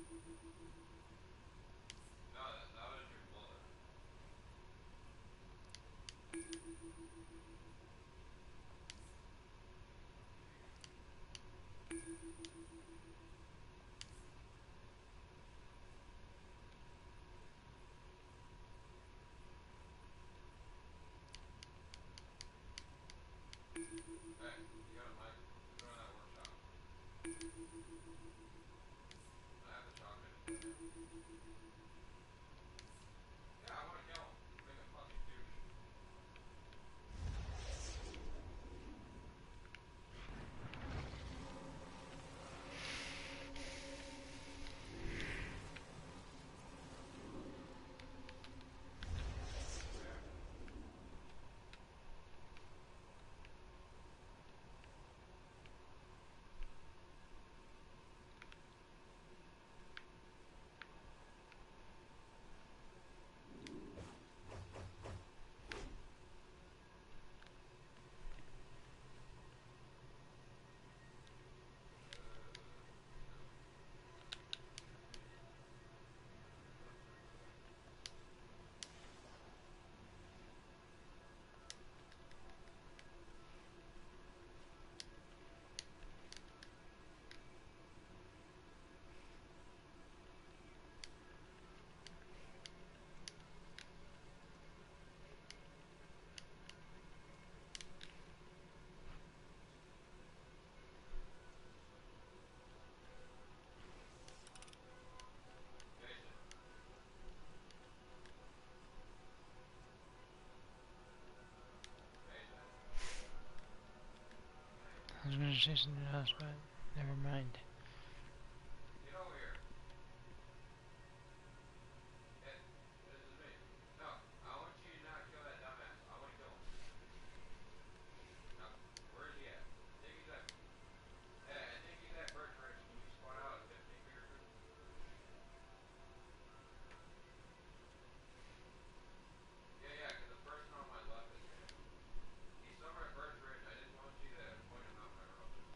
No, that was your bullet. Hey, you got a mic? Put it on that workshop. I have the shotgun in there. Yeah, I want to kill him. Make a fucking douche. Where? Jason. Jason. I was gonna say something else, but never mind. Get over here. Hey, this is me. No, I want you to not kill that dumbass. I want to kill him. No, where is he at? I think he's at. Hey, I think he's at Birch Ridge. Can you squat out at 15 Peterson? Yeah, yeah, because the person on my left is him. He's somewhere at Birch Ridge. I just want you to point him out when I rotate.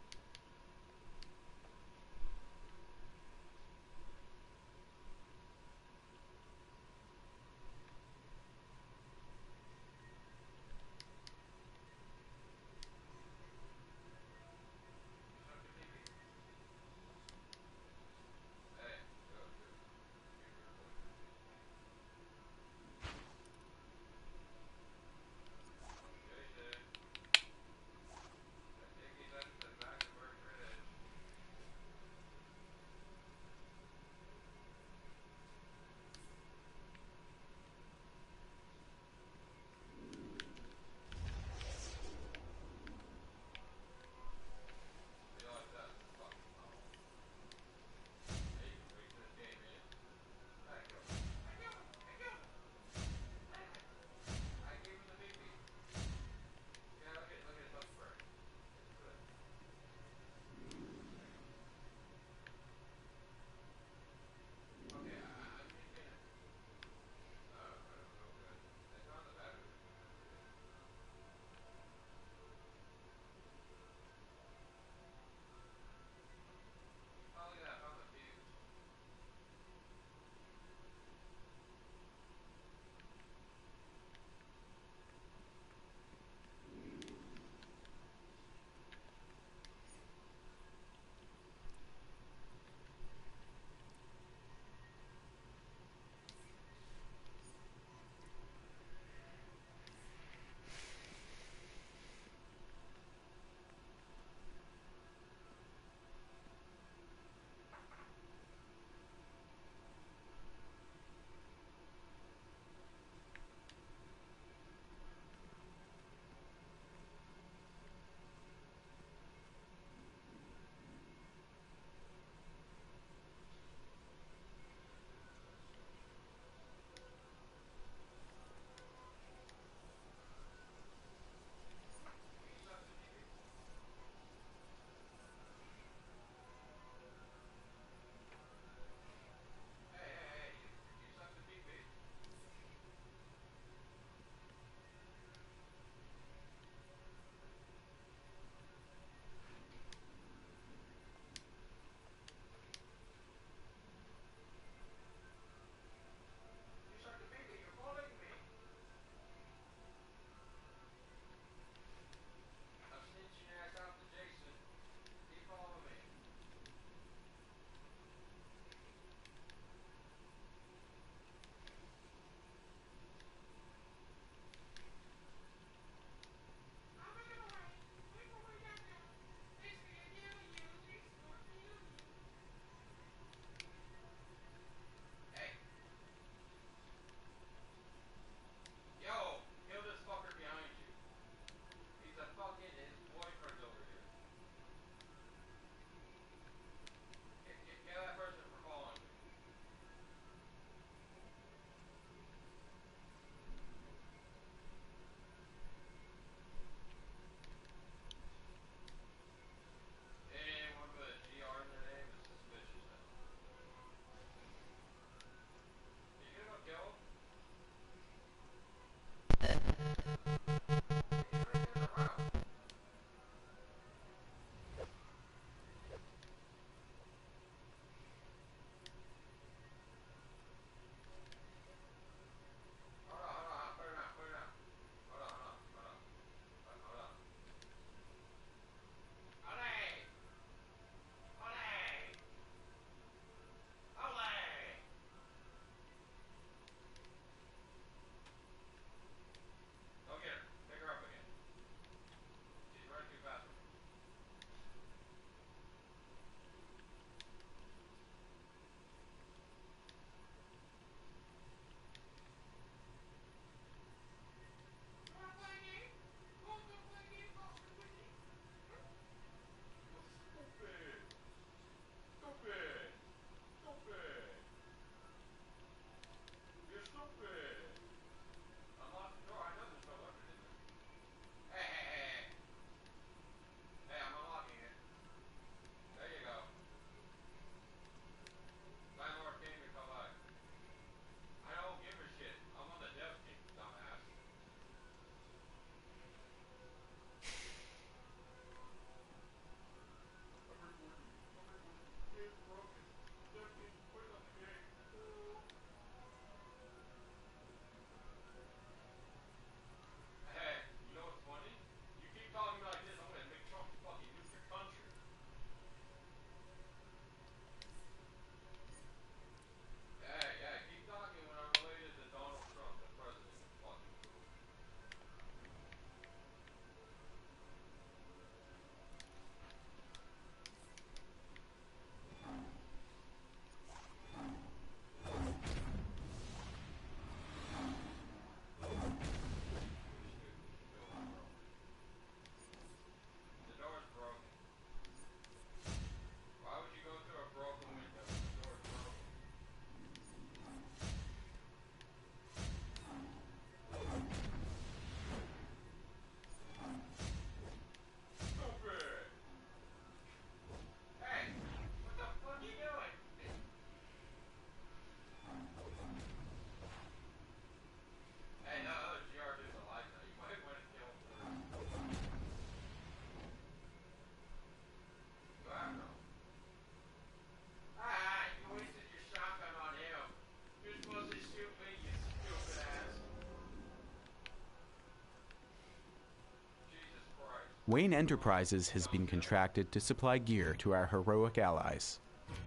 Wayne Enterprises has been contracted to supply gear to our heroic allies.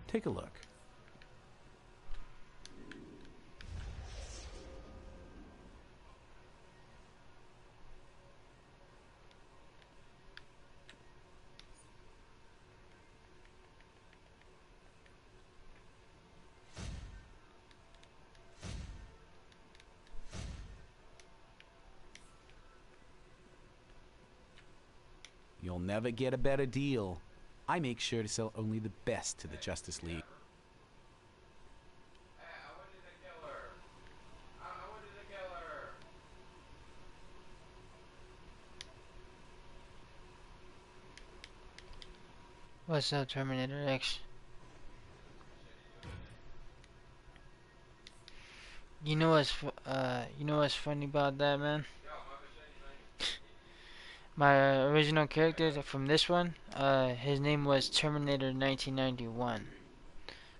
Take a look. You'll never get a better deal. I make sure to sell only the best to the Justice League. Hey, I wanted to kill her. I wanted to kill her. What's up, Terminator X? You know what's funny about that, man? Yo, my machete's raining. My original character from this one, his name was Terminator 1991,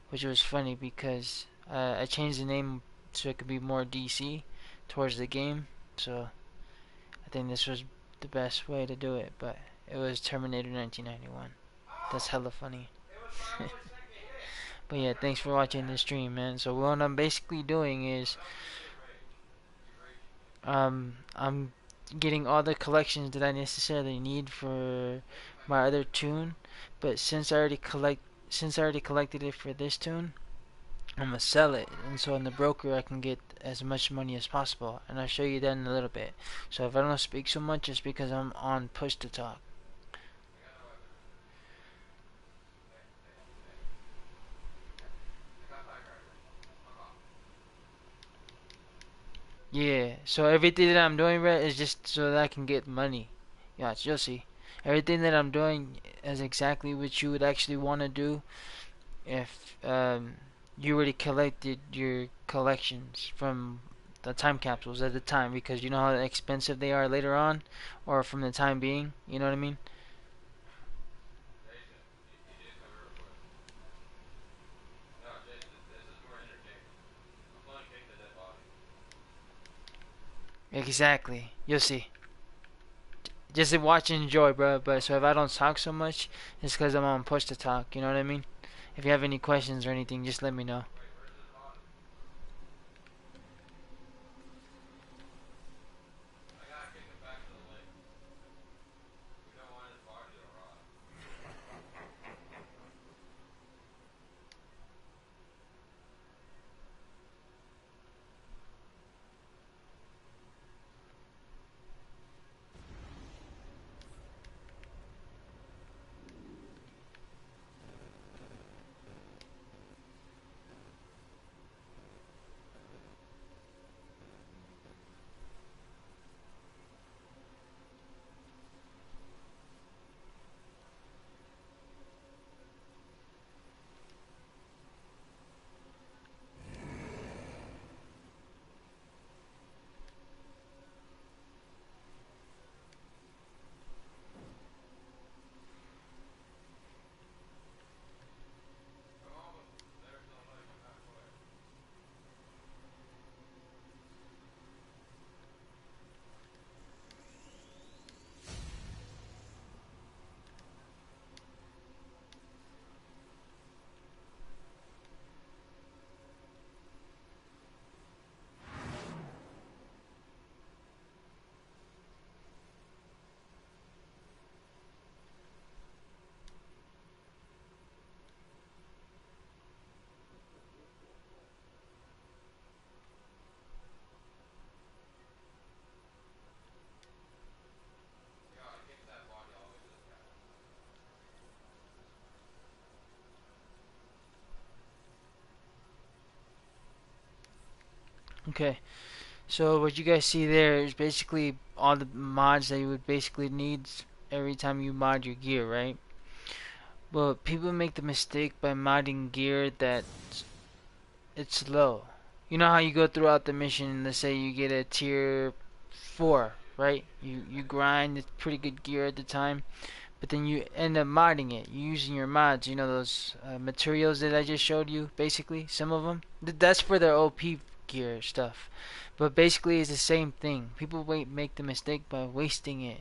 which was funny because I changed the name so it could be more DC towards the game. So I think this was the best way to do it, but it was Terminator 1991. That's hella funny. It was my only second hit. But yeah, thanks for watching the stream, man. So what I'm basically doing is, Don't you get rage. You raging me. I'm getting all the collections that I necessarily need for my other tune. But since I already collected it for this tune, I'm gonna sell it, and so in the broker I can get as much money as possible. And I'll show you that in a little bit. So if I don't speak so much, it's because I'm on push to talk. I got no weapon. I got firecrackers. Fuck off. Yeah, so everything that I'm doing, right, is just so that I can get money. Yeah, you'll see. Everything that I'm doing is exactly what you would actually want to do if you already collected your collections from the time capsules at the time, because you know how expensive they are later on, or from the time being, you know what I mean? Jason, you did come here real quick. No, Jason, this is more entertaining. I'm playing Kick the Dead Body. Exactly. You'll see. Just watch and enjoy, bro. But so if I don't talk so much, it's because I'm on push to talk, you know what I mean? If you have any questions or anything, just let me know. Wait, where's his body? I gotta kick him back to the lake. We don't want his body to rot. I'm almost there to the lake. I'm halfway. You gotta kick that body all the way to the sky. Okay. So what you guys see there is basically all the mods that you would basically need every time you mod your gear, right? But people make the mistake by modding gear that it's low. You know how you go throughout the mission, let's say you get a tier 4, right? You grind, it's pretty good gear at the time, but then you end up modding it. You're using your mods, you know, those materials that I just showed you, basically, some of them. That's for their OP gear stuff. But basically it's the same thing. People make the mistake by wasting it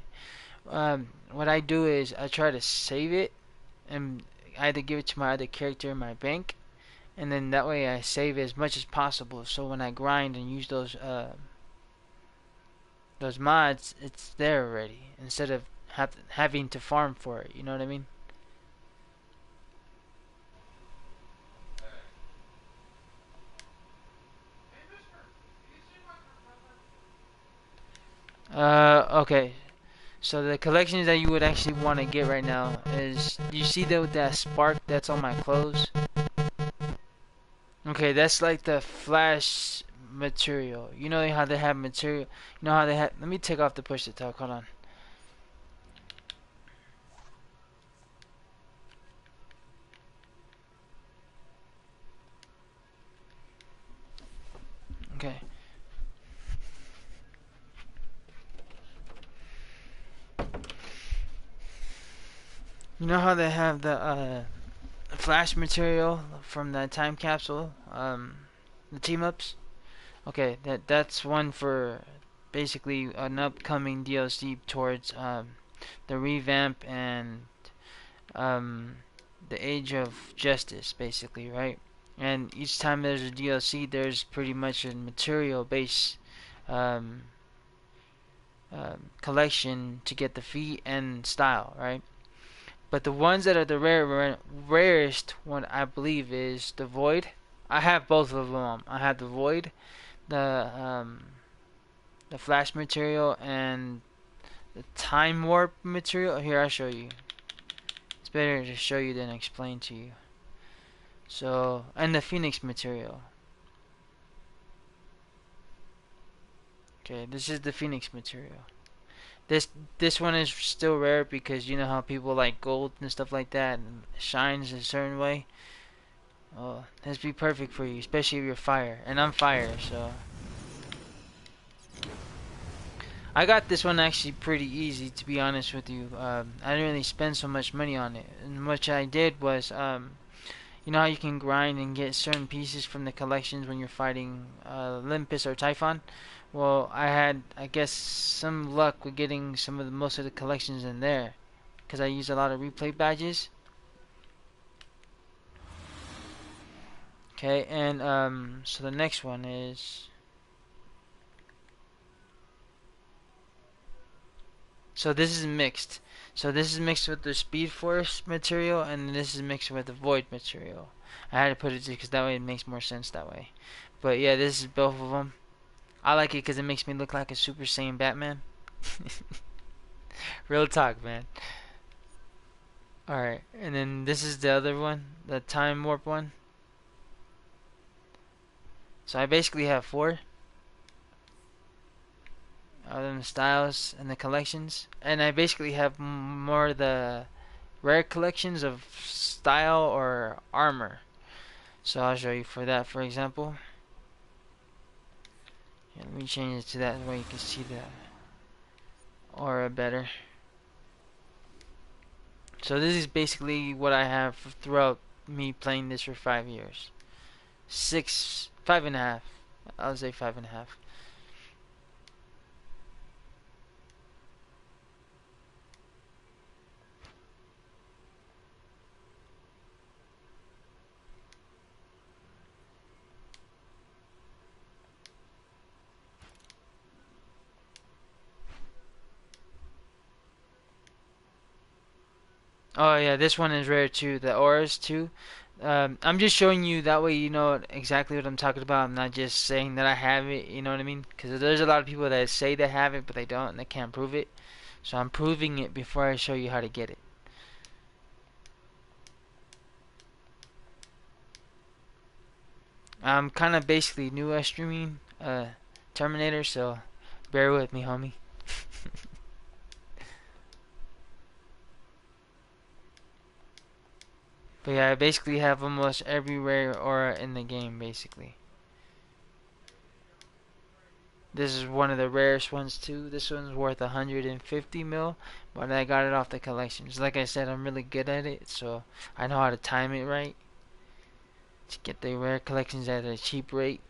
what I do is I try to save it and either give it to my other character in my bank, and then that way I save as much as possible. So when I grind and use those mods, it's there already instead of having to farm for it. You know what I mean? Hey. Hey, mister. Do you see my propeller? Okay. So the collections that you would actually want to get right now is, you see that spark that's on my clothes? Okay, that's like the flash material. You know how they have material. You know how they have. Let me take off the push to talk. Hold on. Okay. You know how they have the flash material from that time capsule, the team ups. Okay, that's one for basically an upcoming DLC towards the revamp and um, the Age of Justice, basically, right? And each time there's a DLC, there's pretty much a material base um, collection to get the feat and style, right? But the ones that are the rarest one, I believe, is the Void. I have both of them. I have the Void, the the Flash material, and the Time Warp material. Here, I'll show you. It's better to show you than explain to you. So, and the Phoenix material. Okay, this is the Phoenix material. This this one is still rare because you know how people like gold and stuff like that and shines a certain way. Oh, this be perfect for you, especially if you're fire. And I'm fire, so I got this one actually pretty easy, to be honest with you. I didn't really spend so much money on it. And what I did was, you know how you can grind and get certain pieces from the collections when you're fighting Olympus or Typhon? Well, I had, I guess, some luck with getting some of the most of the collections in there, because I used a lot of replay badges. Okay, and so the next one is, so this is mixed. So this is mixed with the Speed Force material, and this is mixed with the Void material. I had to put it because that way it makes more sense that way. But yeah, this is both of them. I like it because it makes me look like a Super Saiyan Batman. Real talk, man. Alright, and then this is the other one, the Time Warp one. So I basically have 4 of them styles and the collections. And I basically have more of the rare collections of style or armor. So I'll show you for that, for example. Yeah, let me change it to that way you can see that aura better. So this is basically what I have throughout me playing this for 5 years. 5.5. I'll say 5.5. Oh yeah, this one is rare too. The auras too. I'm just showing you that way you know exactly what I'm talking about. I'm not just saying that I have it. You know what I mean? Because there's a lot of people that say they have it, but they don't, and they can't prove it. So I'm proving it before I show you how to get it. I'm kind of basically new at streaming Terminator, so bear with me, homie. But yeah, I basically have almost every rare aura in the game, basically. This is one of the rarest ones too. This one's worth 150 mil, but I got it off the collections. Like I said, I'm really good at it, so I know how to time it right to get the rare collections at a cheap rate.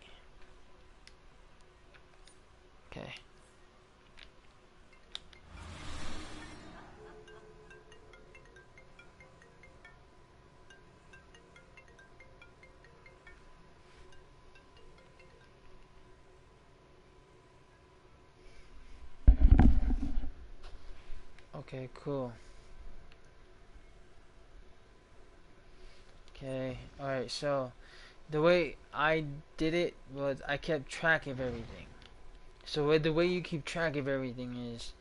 Okay. Okay, cool. Okay, alright, so the way I did it was I kept track of everything. So the way you keep track of everything is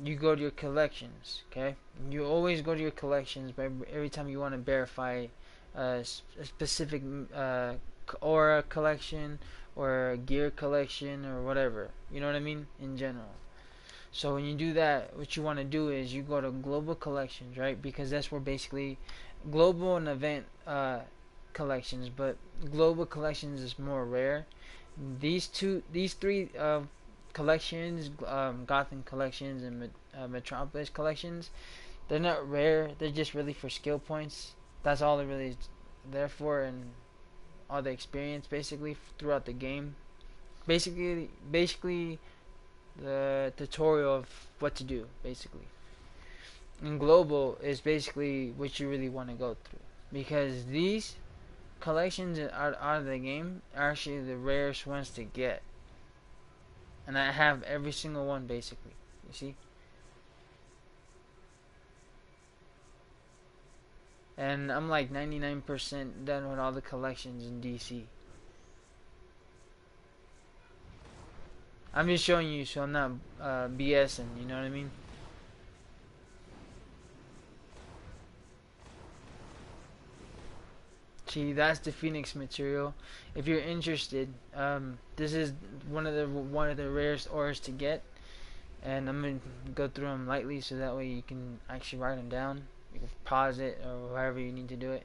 you go to your collections, okay? You always go to your collections by every time you want to verify a specific aura collection or a gear collection or whatever. You know what I mean? In general. So when you do that, what you want to do is you go to global collections, right? Because that's where basically global and event collections, but global collections is more rare. These three collections, Gotham collections and Metropolis collections, they're not rare. They're just really for skill points. That's all they're really there for, and all the experience basically throughout the game. Basically, the tutorial of what to do, basically. And global is basically what you really want to go through, because these collections out of the game are actually the rarest ones to get, and I have every single one basically. You see, and I'm like 99% done with all the collections in DC. I'm just showing you, so I'm not BSing. You know what I mean? See, that's the Phoenix material. If you're interested, this is one of the rarest ores to get, and I'm gonna go through them lightly so that way you can actually write them down. You can pause it or however you need to do it.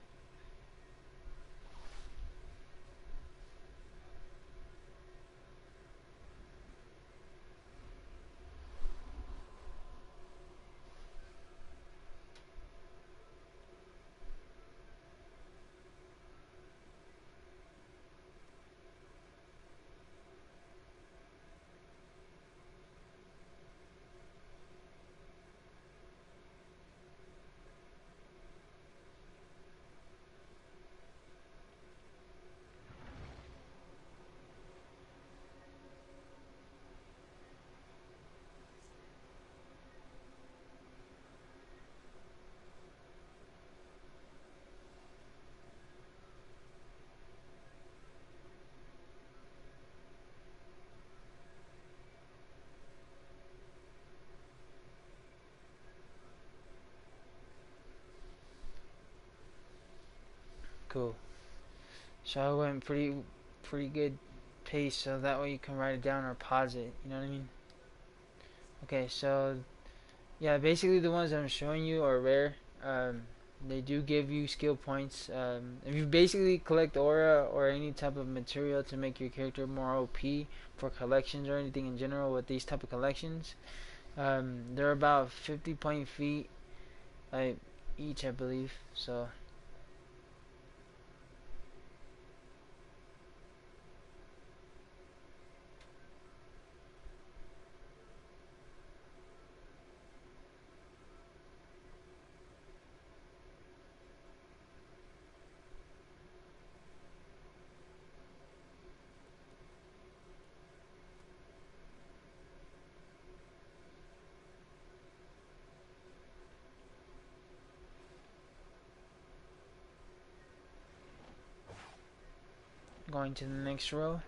Cool. So I went pretty good pace, so that way you can write it down or pause it. You know what I mean? Okay, so yeah, basically the ones I'm showing you are rare. They do give you skill points. If you basically collect aura or any type of material to make your character more OP for collections or anything in general with these type of collections, they're about 50 point feet like each, I believe. So going to the next row.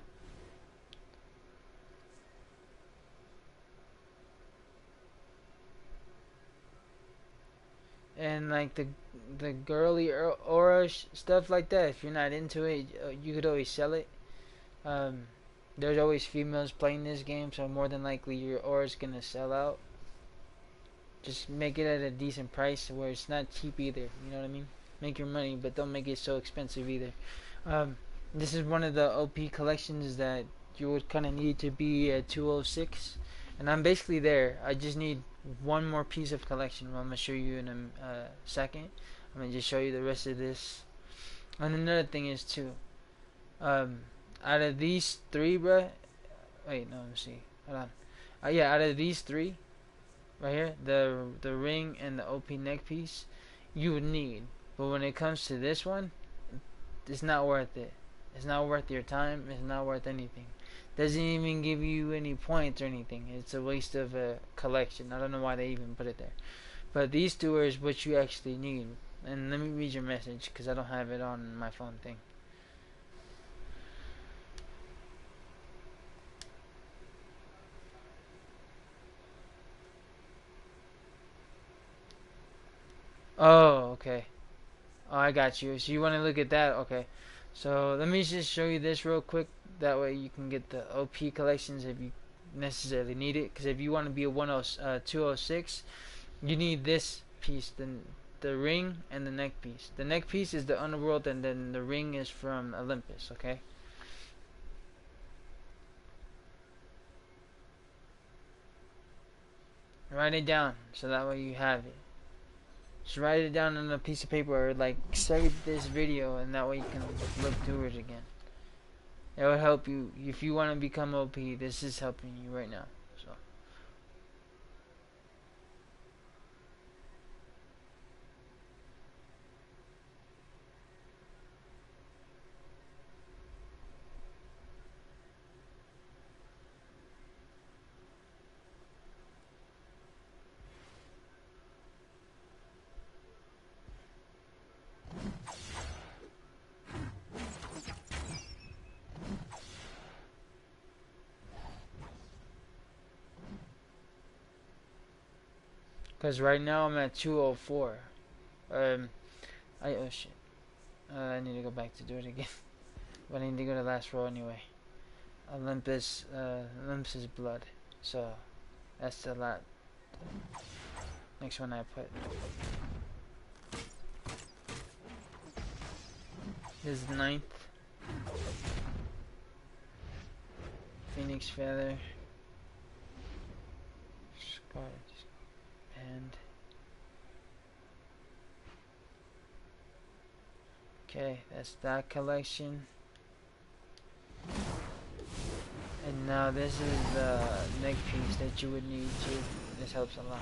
And like the girly aura stuff like that, if you're not into it, you could always sell it. Um, there's always females playing this game, so more than likely your aura's gonna sell out. Just make it at a decent price where it's not cheap either. You know what I mean? Make your money, but don't make it so expensive either. Um, this is one of the OP collections that you would kind of need to be at 206, and I'm basically there. I just need one more piece of collection. I'm gonna show you in a second. I'm gonna just show you the rest of this. And another thing is too, um, out of these three, bruh. Wait, no, let me see. Hold on. Yeah, out of these three, right here, the ring and the OP neck piece, you would need. But when it comes to this one, it's not worth it. It's not worth your time. It's not worth anything. Doesn't even give you any points or anything. It's a waste of a collection. I don't know why they even put it there. But these two are what you actually need. And let me read your message because I don't have it on my phone thing. Oh, okay. Oh, I got you. So you want to look at that? Okay. So let me just show you this real quick. That way you can get the OP collections if you necessarily need it. Because if you want to be a 206, you need this piece, the ring and the neck piece. The neck piece is the underworld, and then the ring is from Olympus. Okay. Write it down so that way you have it. Just write it down on a piece of paper, or like save this video, and that way you can look through it again. It will help you if you want to become OP. This is helping you right now. So. Because right now I'm at 204. Oh shit. I need to go back to do it again. But I need to go to the last row anyway. Olympus blood. So that's the next one I put. This is 9th. Phoenix feather. Scarlet band. Okay, that's that collection. And now this is the neck piece that you would need too. This helps a lot.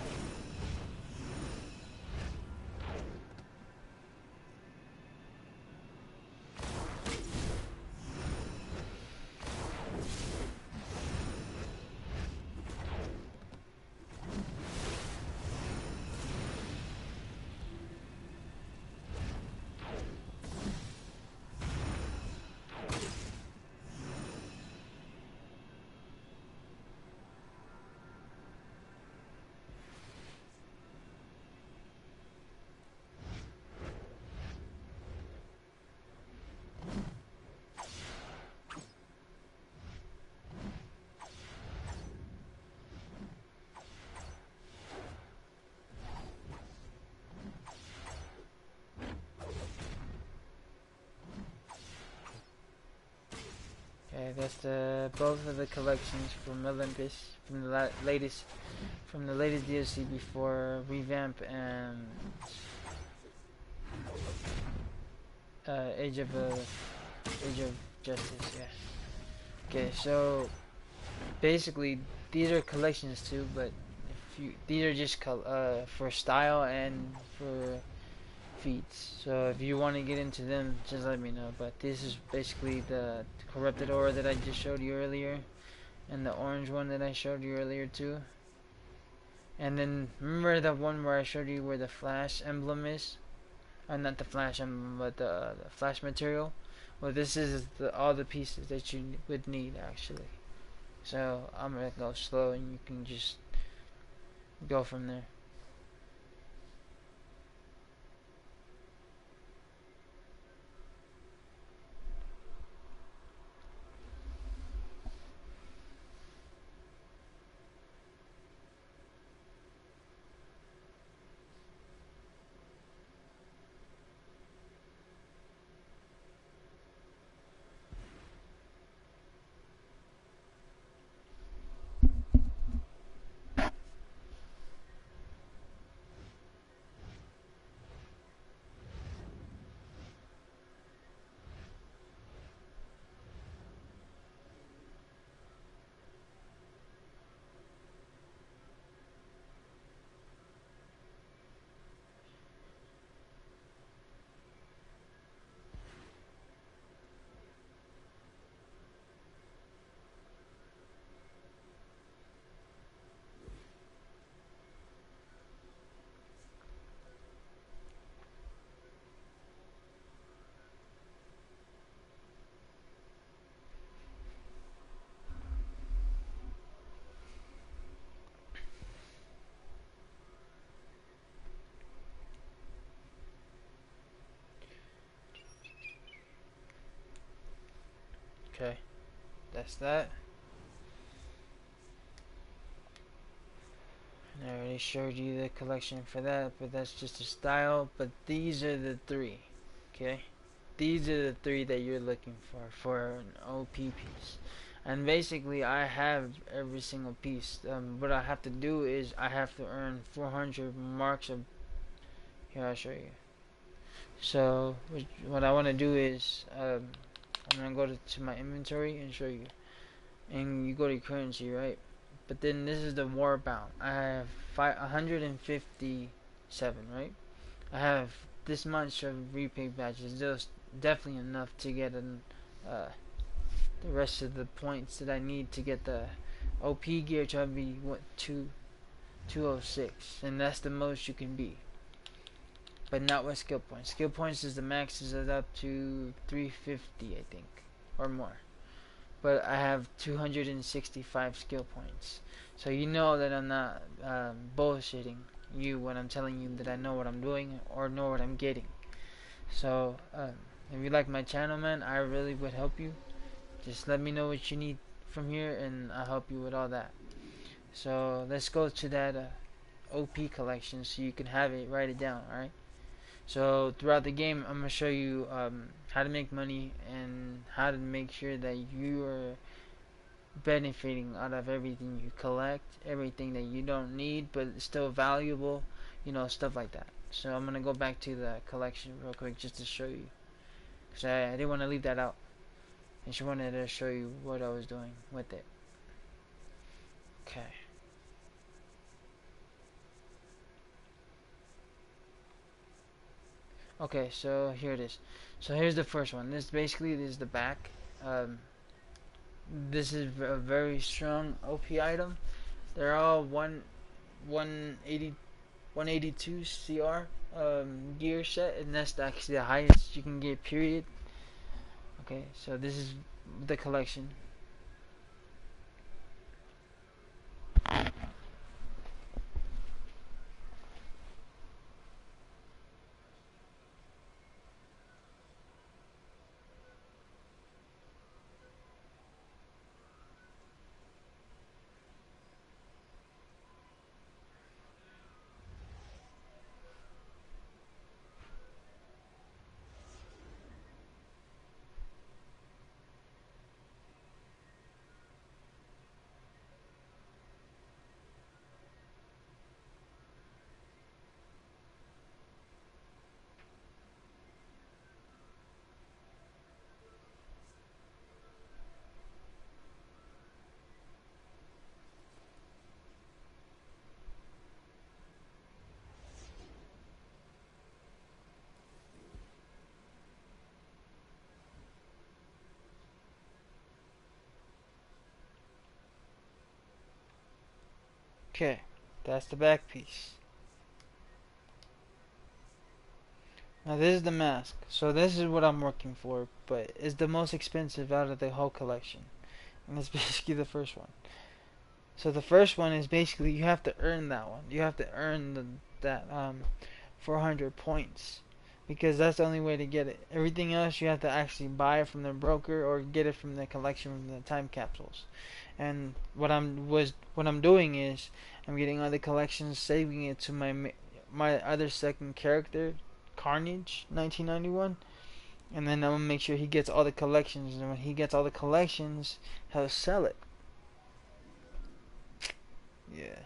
Okay, that's both of the collections from Olympus, from the latest DLC before revamp and Age of Justice. Yeah. Okay, so basically these are collections too, but these are just for style and for feats. So if you want to get into them, just let me know. But this is basically the corrupted aura that I just showed you earlier, and the orange one that I showed you earlier too. And then remember the one where I showed you where the flash emblem is? Not the flash emblem, but the flash material. Well, this is all the pieces that you would need actually. So I'm gonna go slow, and you can just go from there. Okay, that's that. And I already showed you the collection for that, but that's just a style. But these are the three, okay? These are the three that you're looking for an OP piece. And basically, I have every single piece. What I have to do is I have to earn 400 marks of. Here, I'll show you. So what I want to do is I'm gonna go to my inventory and show you. And you go to currency, right? But then this is the war bound. I have 157, right? I have this much of repaint badges. Just definitely enough to get uh, the rest of the points that I need to get the OP gear to be 206, and that's the most you can be. But not with skill points. Skill points is the max is up to 350, I think, or more. But I have 265 skill points. So you know that I'm not bullshitting you when I'm telling you that I know what I'm doing or know what I'm getting. So if you like my channel, man, I really would help you. Just let me know what you need from here and I'll help you with all that. So let's go to that OP collection so you can have it, write it down, alright? So throughout the game, I'm going to show you how to make money and how to make sure that you are benefiting out of everything you collect, everything that you don't need but it's still valuable, you know, stuff like that. So I'm going to go back to the collection real quick just to show you. Because I didn't want to leave that out. I just wanted to show you what I was doing with it. Okay. Okay, so here it is. So here's the first one. This is the back. This is a very strong OP item. They're all 180, 182 CR gear set, and that's actually the highest you can get. Period. Okay, so this is the collection. Okay, that's the back piece. Now this is the mask. So this is what I'm working for, but it's the most expensive out of the whole collection. And it's basically the first one. So the first one is basically you have to earn that one. You have to earn that 400 points because that's the only way to get it. Everything else you have to actually buy it from the broker or get it from the collection from the time capsules. And what I'm doing is I'm getting other collections, saving it to my other second character, Carnage 1991, and then I'm gonna make sure he gets all the collections. And when he gets all the collections, he'll sell it. Yeah.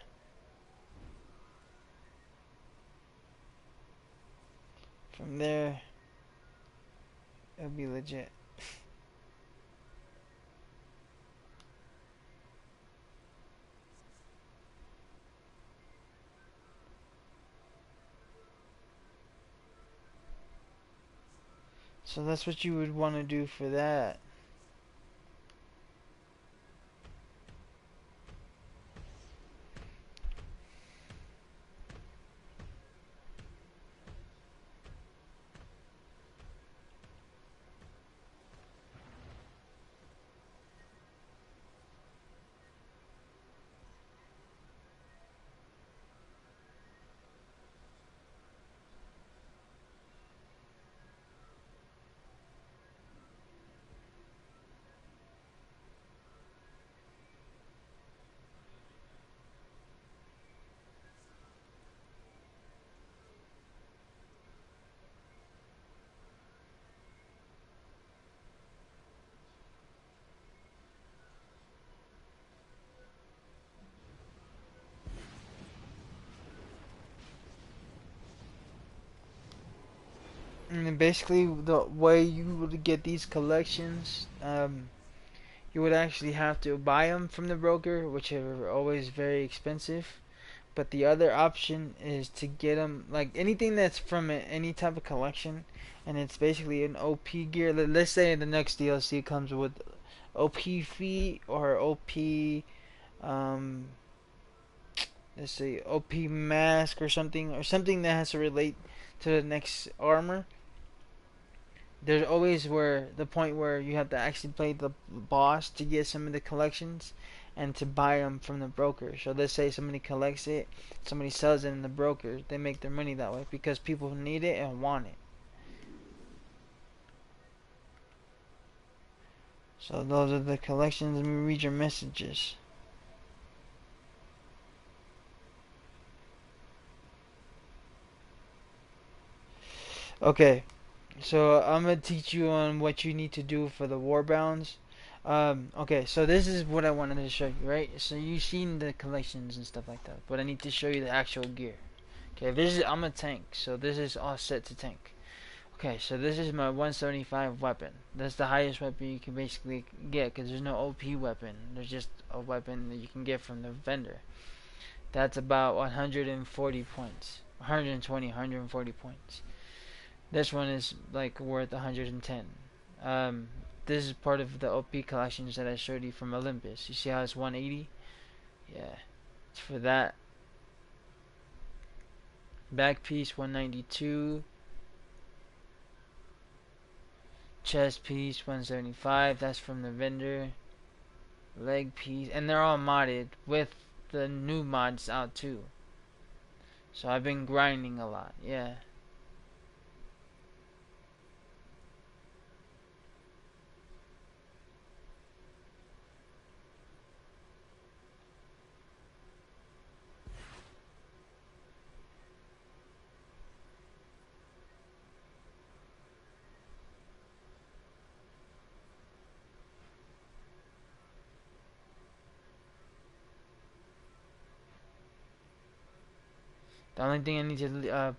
From there, it'll be legit. So that's what you would want to do for that. And basically, the way you would get these collections, you would actually have to buy them from the broker, which are always very expensive. But the other option is to get them, like anything that's from any type of collection, and it's basically an OP gear. Let's say the next DLC comes with OP feet or OP, um, let's say OP mask or something that has to relate to the next armor. There's always where the point where you have to actually play the boss to get some of the collections and to buy them from the broker. So let's say somebody collects it, somebody sells it in the broker, they make their money that way because people need it and want it. So those are the collections. Let me read your messages. Okay, so I'm gonna teach you on what you need to do for the warbounds. Okay, so this is what I wanted to show you, right? So you've seen the collections and stuff like that, but I need to show you the actual gear. Okay, I'm a tank, so this is all set to tank. Okay, so this is my 175 weapon. That's the highest weapon you can basically get because there's no OP weapon. There's just a weapon that you can get from the vendor. That's about 140 points. 120, 140 points. This one is like worth 110. This is part of the OP collections that I showed you from Olympus. You see how it's 180? Yeah, it's for that. Back piece 192. Chest piece 175. That's from the vendor. Leg piece, and they're all modded with the new mods out too. So I've been grinding a lot. Yeah. The only thing I need to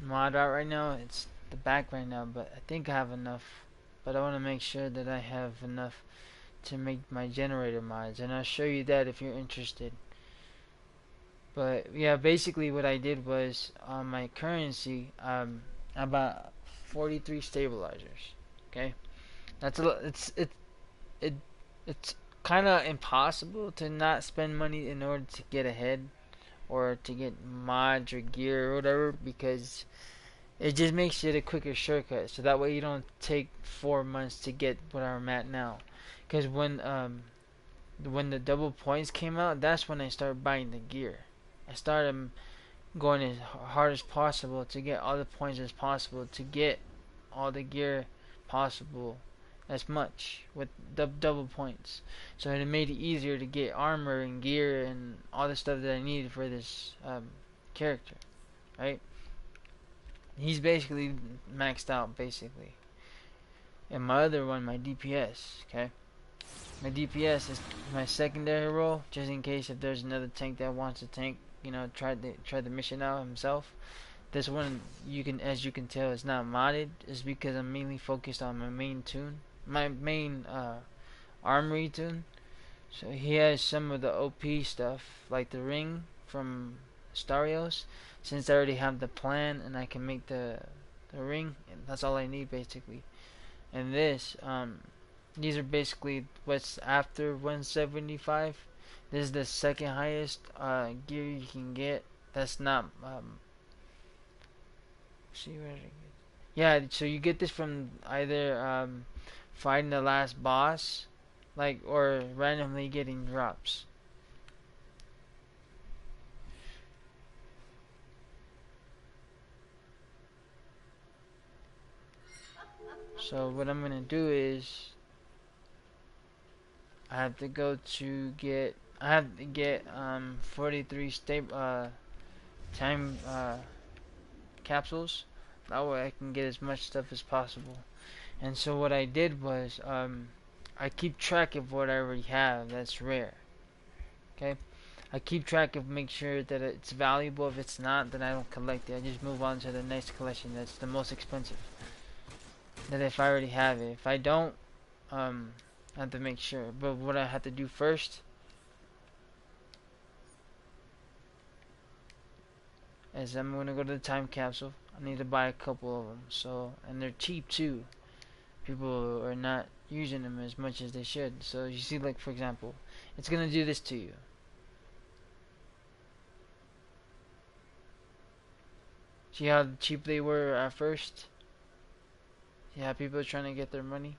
mod out right now, it's the back right now, but I think I have enough. But I want to make sure that I have enough to make my generator mods, and I'll show you that if you're interested. But yeah, basically what I did was on my currency, about 43 stabilizers. Okay, that's a lot. It it's kind of impossible to not spend money in order to get ahead or to get mods or gear or whatever, because it just makes it a quicker shortcut. So that way you don't take 4 months to get where I'm at now. Because when the double points came out, that's when I started buying the gear. I started going as hard as possible to get all the points as possible to get all the gear possible as much with double points. So it made it easier to get armor and gear and all the stuff that I needed for this character, right? He's basically maxed out basically. And my other one, my DPS, okay? My DPS is my secondary role, just in case if there's another tank that wants to tank, try the mission out himself. This one, as you can tell, is not modded. Is because I'm mainly focused on my main tune, my main armory tune. So he has some of the OP stuff, like the ring from Starios. Since I already have the plan and I can make the ring, that's all I need basically. And these are basically what's after 175. This is the second highest gear you can get. That's not see where it is. Yeah, so you get this from either fighting the last boss, like, or randomly getting drops. So what I'm gonna do is I have to go to get 43 time capsules. That way I can get as much stuff as possible. And so what I did was I keep track of what I already have that's rare. Okay, I keep track of make sure that it's valuable. If it's not, then I don't collect it. I just move on to the next collection that's the most expensive. that if I already have it. If I don't, I have to make sure. But what I have to do first is I'm gonna go to the time capsule. I need to buy a couple of them. So, and they're cheap too. People are not using them as much as they should. So you see, like for example, it's gonna do this to you. See how cheap they were at first? See how people are trying to get their money?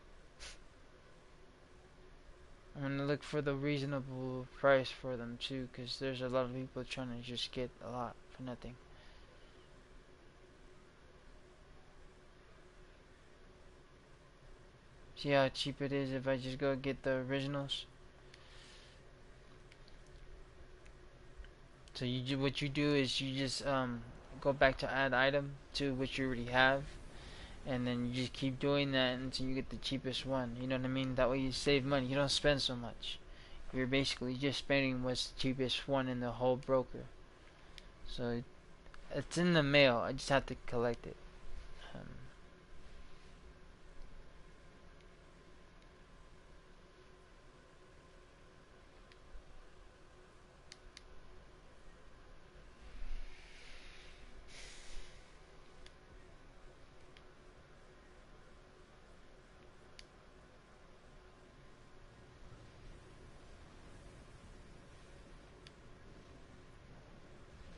I'm gonna look for the reasonable price for them too, because there's a lot of people trying to just get a lot for nothing. See how cheap it is if I just go get the originals? So what you do is you just go back to add item to what you already have, and then you just keep doing that until you get the cheapest one. You know what I mean? That way you save money. You don't spend so much. You're basically just spending what's the cheapest one in the whole broker. So it's in the mail. I just have to collect it. Um,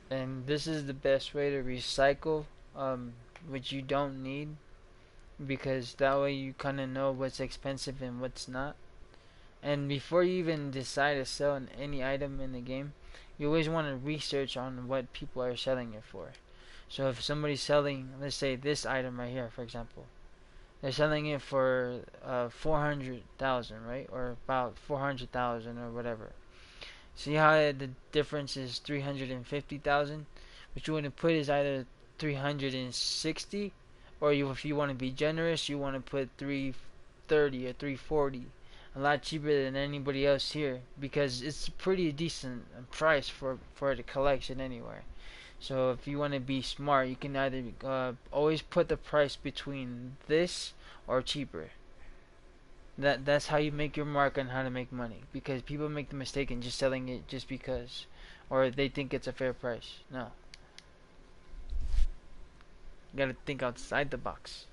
and this is the best way to recycle what you don't need, because that way you kind of know what's expensive and what's not. And before you even decide to sell any item in the game, you always want to research on what people are selling it for. So if somebody's selling, let's say this item right here, for example, they're selling it for 400,000, right? Or about 400,000 or whatever. See how the difference is 350,000? What you want to put is either 360, or if you want to be generous, you want to put 330 or 340. A lot cheaper than anybody else here, because it's a pretty decent price for the collection anywhere. So if you want to be smart, you can either always put the price between this or cheaper. That's how you make your mark on how to make money, because people make the mistake in just selling it just because, or they think it's a fair price. No, you gotta think outside the box.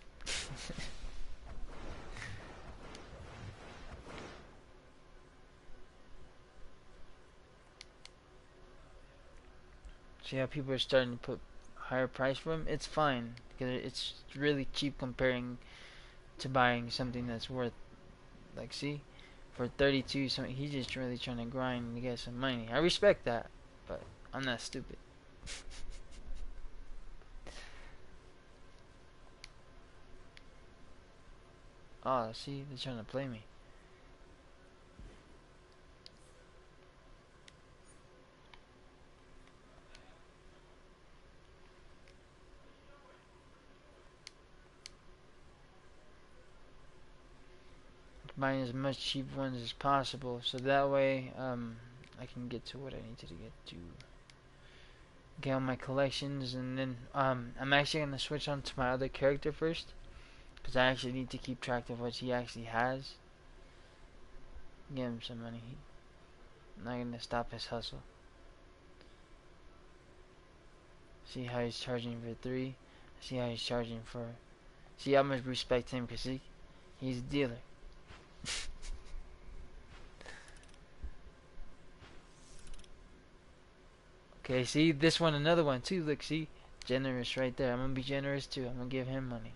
See how people are starting to put higher price for them? It's fine, because it's really cheap comparing to buying something that's worth, like, see, for 32 something. He's just really trying to grind to get some money. I respect that, but I'm not stupid. Oh, see, they're trying to play me. Buying as much cheap ones as possible, so that way I can get to what I need to get to. Get all my collections, and then I'm actually gonna switch on to my other character first, because I actually need to keep track of what he actually has. Give him some money. I'm not gonna stop his hustle. See how he's charging for 3. See how he's charging for. See, I must respect him because he's a dealer. Okay, see this one, another one too. Look, see, generous right there. I'm gonna be generous too. I'm gonna give him money.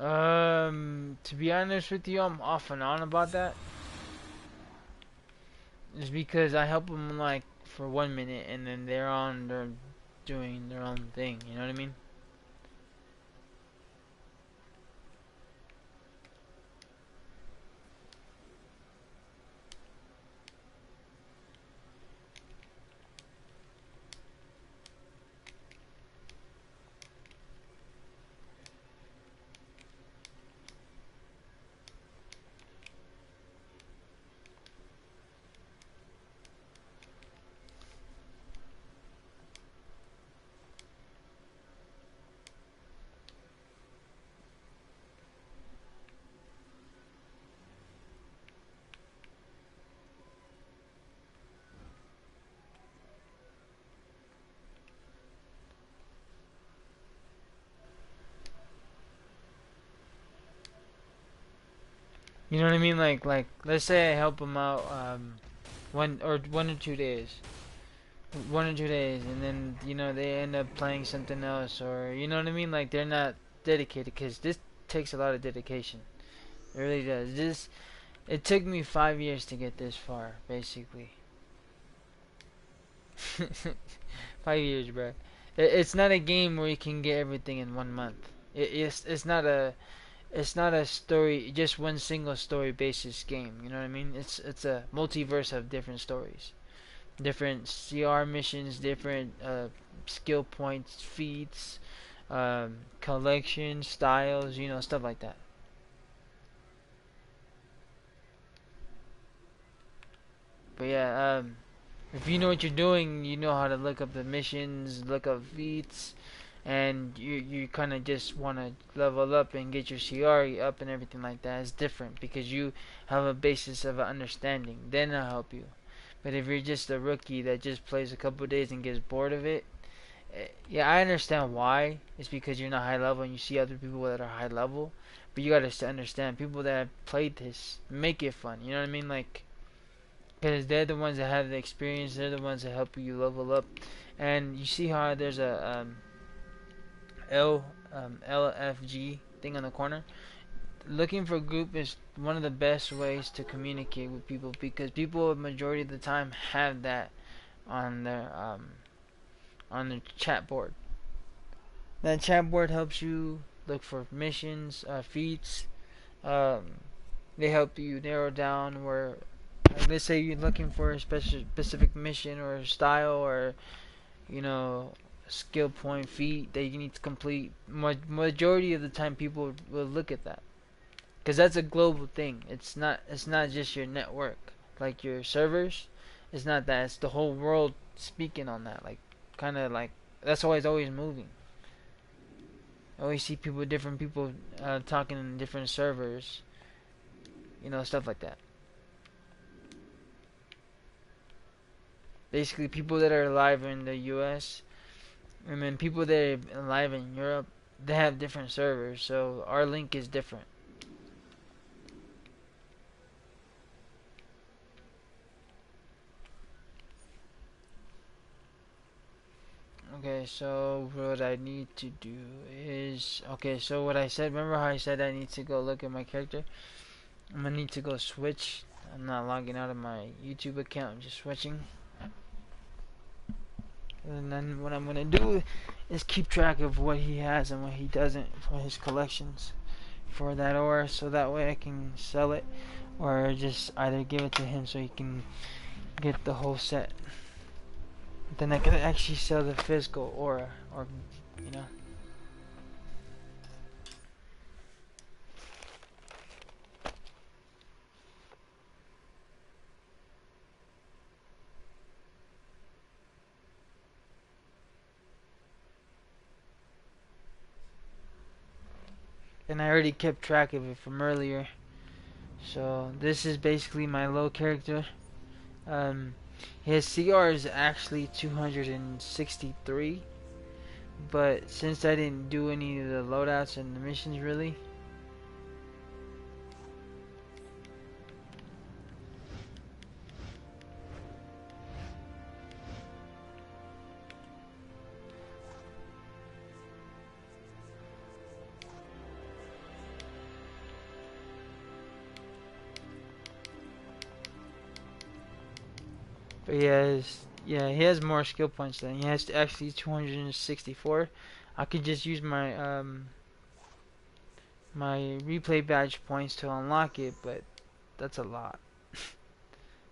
To be honest with you, I'm off and on about that. It's because I help them like for 1 minute and then they're doing their own thing. You know what I mean? You know what I mean? Like let's say I help them out 1 or 2 days. 1 or 2 days, and then they end up playing something else, or you know what I mean. Like they're not dedicated, because this takes a lot of dedication. It really does. It took me 5 years to get this far, basically. 5 years, bro. It's not a game where you can get everything in 1 month. It's not a story, just one single story basis game. You know what I mean? It's a multiverse of different stories, different CR missions, different skill points, feats, collection styles, stuff like that. But yeah, if you know what you're doing, you know how to look up the missions, look up feats, and you kind of just want to level up and get your CR up and everything like that. It's different because you have a basis of an understanding. Then I'll help you. But if you're just a rookie that just plays a couple of days and gets bored of it, yeah, I understand why. It's because you're not high level and you see other people that are high level. But you gotta understand, people that have played this make it fun. You know what I mean? Like, because they're the ones that have the experience. They're the ones that help you level up. And you see how there's a LFG thing on the corner. Looking for a group is one of the best ways to communicate with people, because people, majority of the time, have that on their chat board. That chat board helps you look for missions, feats. Um, they help you narrow down where, like, let's say you're looking for a specific mission or style, or you know skill point, feat that you need to complete. Majority of the time, people will look at that, because that's a global thing. It's not just your network, like your servers. It's not that. It's the whole world speaking on that. Like, kind of like, that's why it's always moving. I always see different people talking in different servers. Stuff like that. Basically, people that are alive in the U.S. and then people that are alive in Europe, they have different servers. So our link is different. Okay, so what I need to do is, okay, so what I said, remember how I said I need to go look at my character? I'm gonna need to go switch. I'm not logging out of my YouTube account, I'm just switching. And then what I'm gonna do is keep track of what he has and what he doesn't for his collections for that aura, so that way I can sell it, or just either give it to him so he can get the whole set. Then I can actually sell the physical aura, or you know. And I already kept track of it from earlier. So this is basically my low character. Um, his CR is actually 263, but since I didn't do any of the loadouts and the missions really, But yeah, he has more skill points than he has actually 264. I could just use my replay badge points to unlock it, but that's a lot.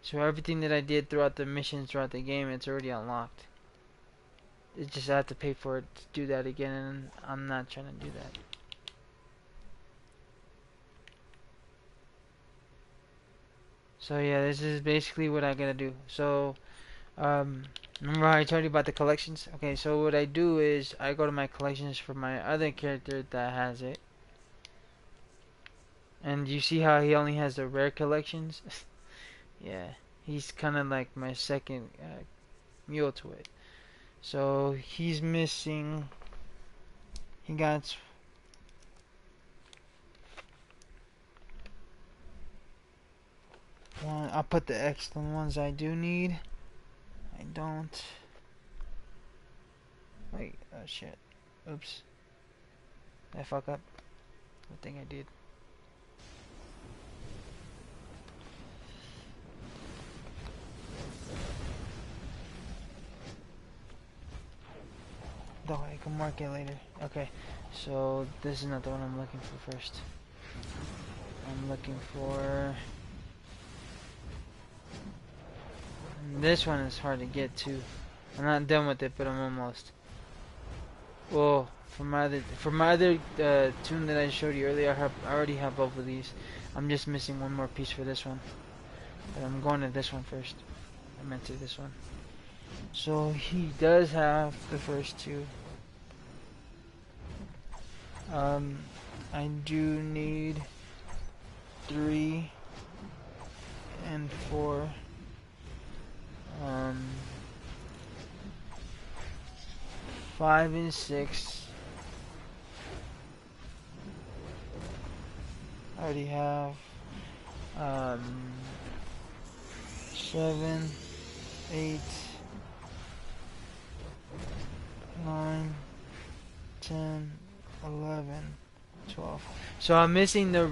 So everything that I did throughout the missions throughout the game, it's already unlocked. It's just I have to pay for it to do that again, and I'm not trying to do that. So yeah, this is basically what I gotta do. So remember how I told you about the collections? Okay, so what I do is I go to my collections for my other character that has it. And you see how he only has the rare collections? Yeah, he's kind of like my second mule to it. So he's missing. He got one. I'll put the excellent ones I do need. I don't. Wait, oh shit. Oops. Did I fuck up? I think I did. Though I can mark it later. Okay, so this is not the one I'm looking for first. I'm looking for... This one is hard to get to. I'm not done with it, but I'm almost. Well, for my other tune that I showed you earlier, I already have both of these. I'm just missing one more piece for this one. But I'm going to this one first. I meant to this one. So he does have the first two. I do need 3 and 4. 5 and 6. I already have 7, 8, 9, 10, 11, 12. So I'm missing the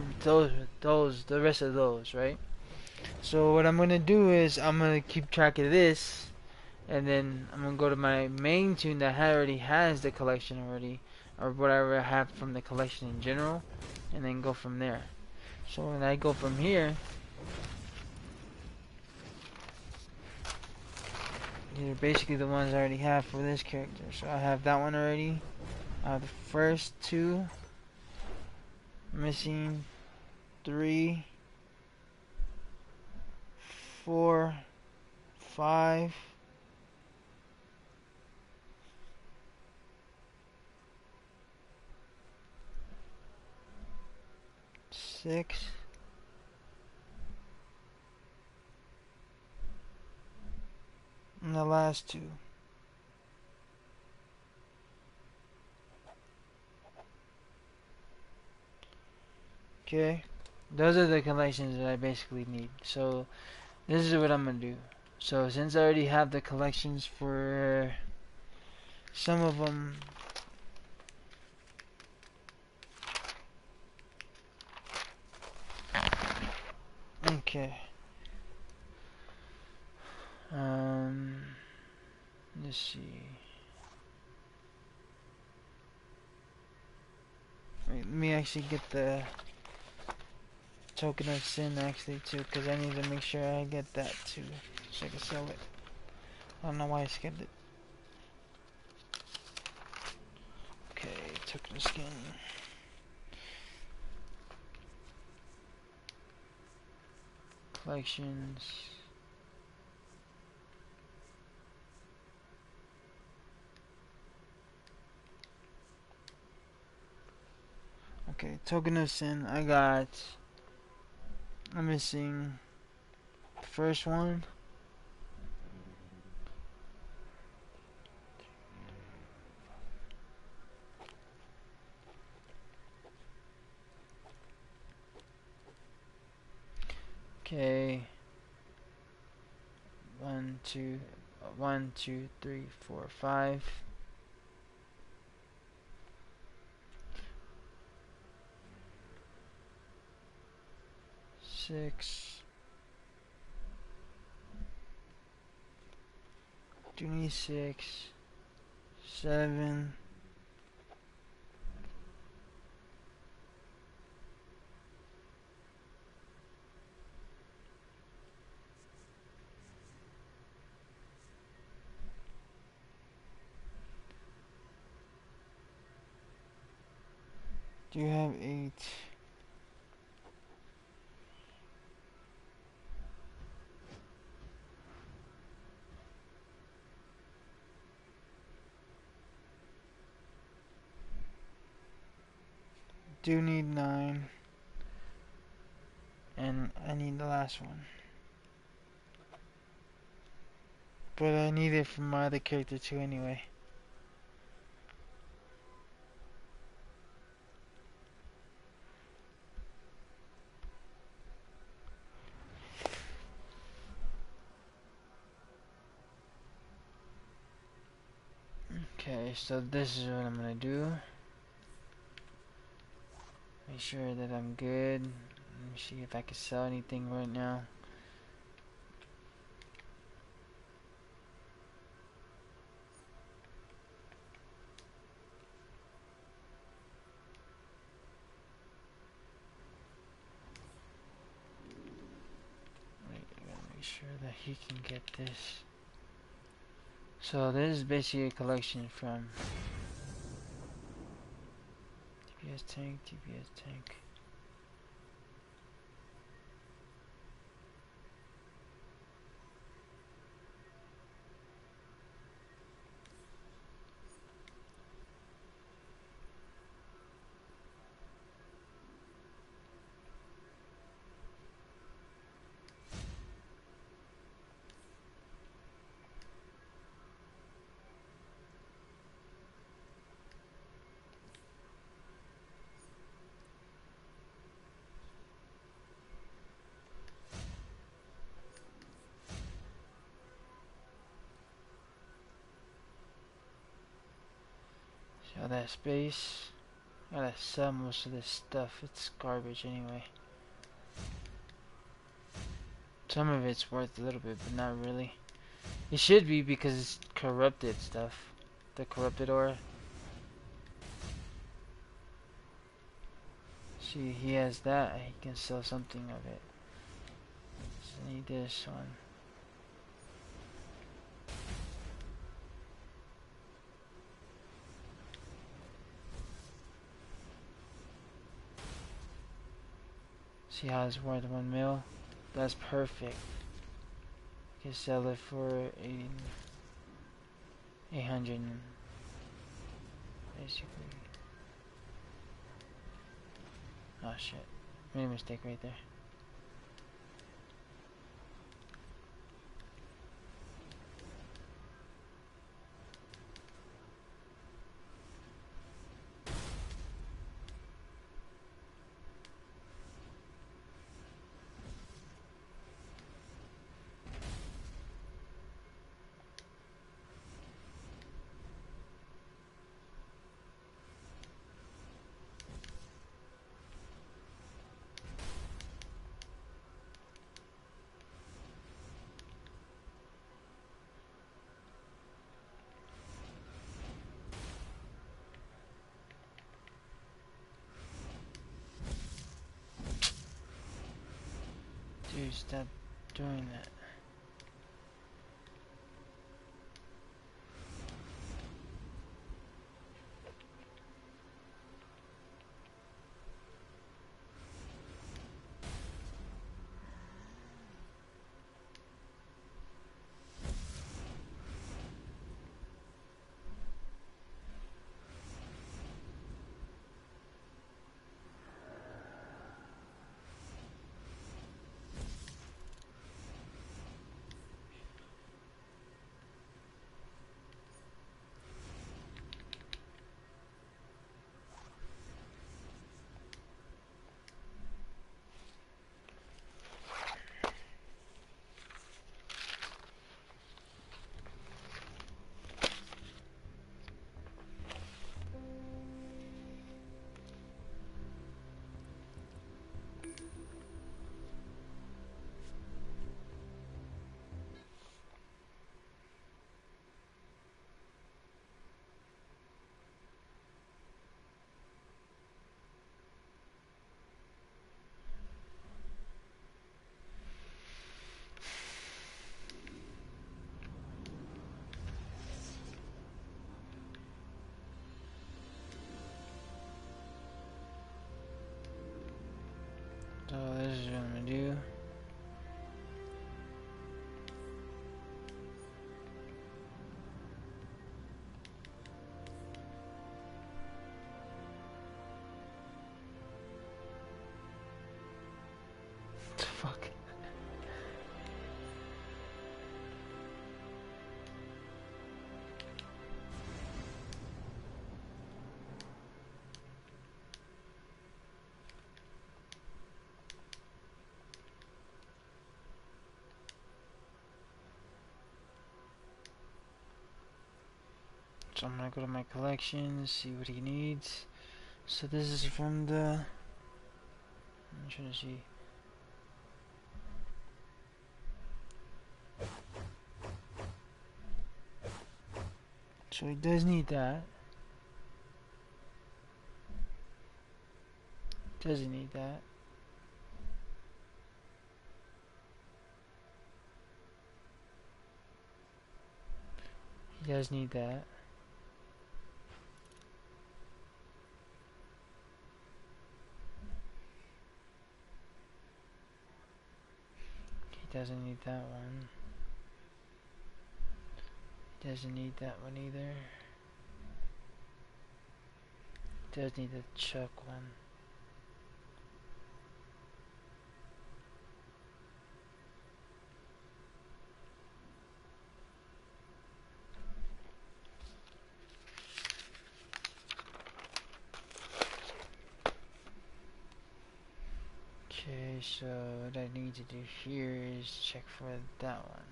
rest of those, right? So what I'm gonna do is I'm gonna keep track of this, and then I'm gonna go to my main tune that already has the collection already, or whatever I have from the collection in general, and then go from there. So when I go from here, these are basically the ones I already have for this character. So I have that one already. I have the first 2. Missing 3, 4, 5. 6. And the last 2. Okay. Those are the collections that I basically need. So this is what I'm gonna do. So since I already have the collections for some of them, okay. Let's see. Wait, let me actually get the token of sin actually too, because I need to make sure I get that too, so I can sell it. I don't know why I skipped it. Okay, token of skin. Collections. Okay, token of sin. I'm missing the first one. Okay. 1, 2, 1, 2, 3, 4, 5. 6. Do need 6, 7. Do you have 8? Do need 9. And I need the last one. But I need it from my other character too anyway. Okay, so this is what I'm gonna do. Make sure that I'm good. Let me see if I can sell anything right now. Wait, I gotta make sure that he can get this. So this is basically a collection from TPS tank, TPS tank. See all that space? I gotta sell most of this stuff. It's garbage anyway. Some of it's worth a little bit, but not really. It should be because it's corrupted stuff. The corrupted ore. See, he has that. He can sell something of it. So I need this one. See how it's worth 1 mil? That's perfect. I can sell it for 800 basically. Oh shit. Made a mistake right there. Dude, stop doing that. So I'm gonna go to my collections, see what he needs. So this is from the... I'm trying to see. So he does need that. Doesn't need that. He does need that. He doesn't need that one. He doesn't need that one either. Does need the Chuck one. Okay, so what I need to do here is check for that one.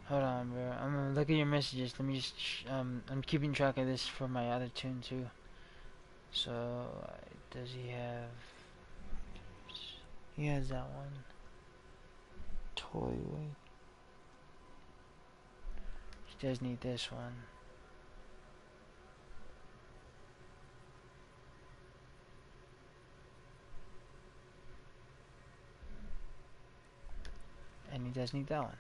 Hold on, bro. I'm gonna look at your messages. Let me just. I'm keeping track of this for my other tune too. So, does he have? He has that one. Toy weight. He does need this one. And he does need that one.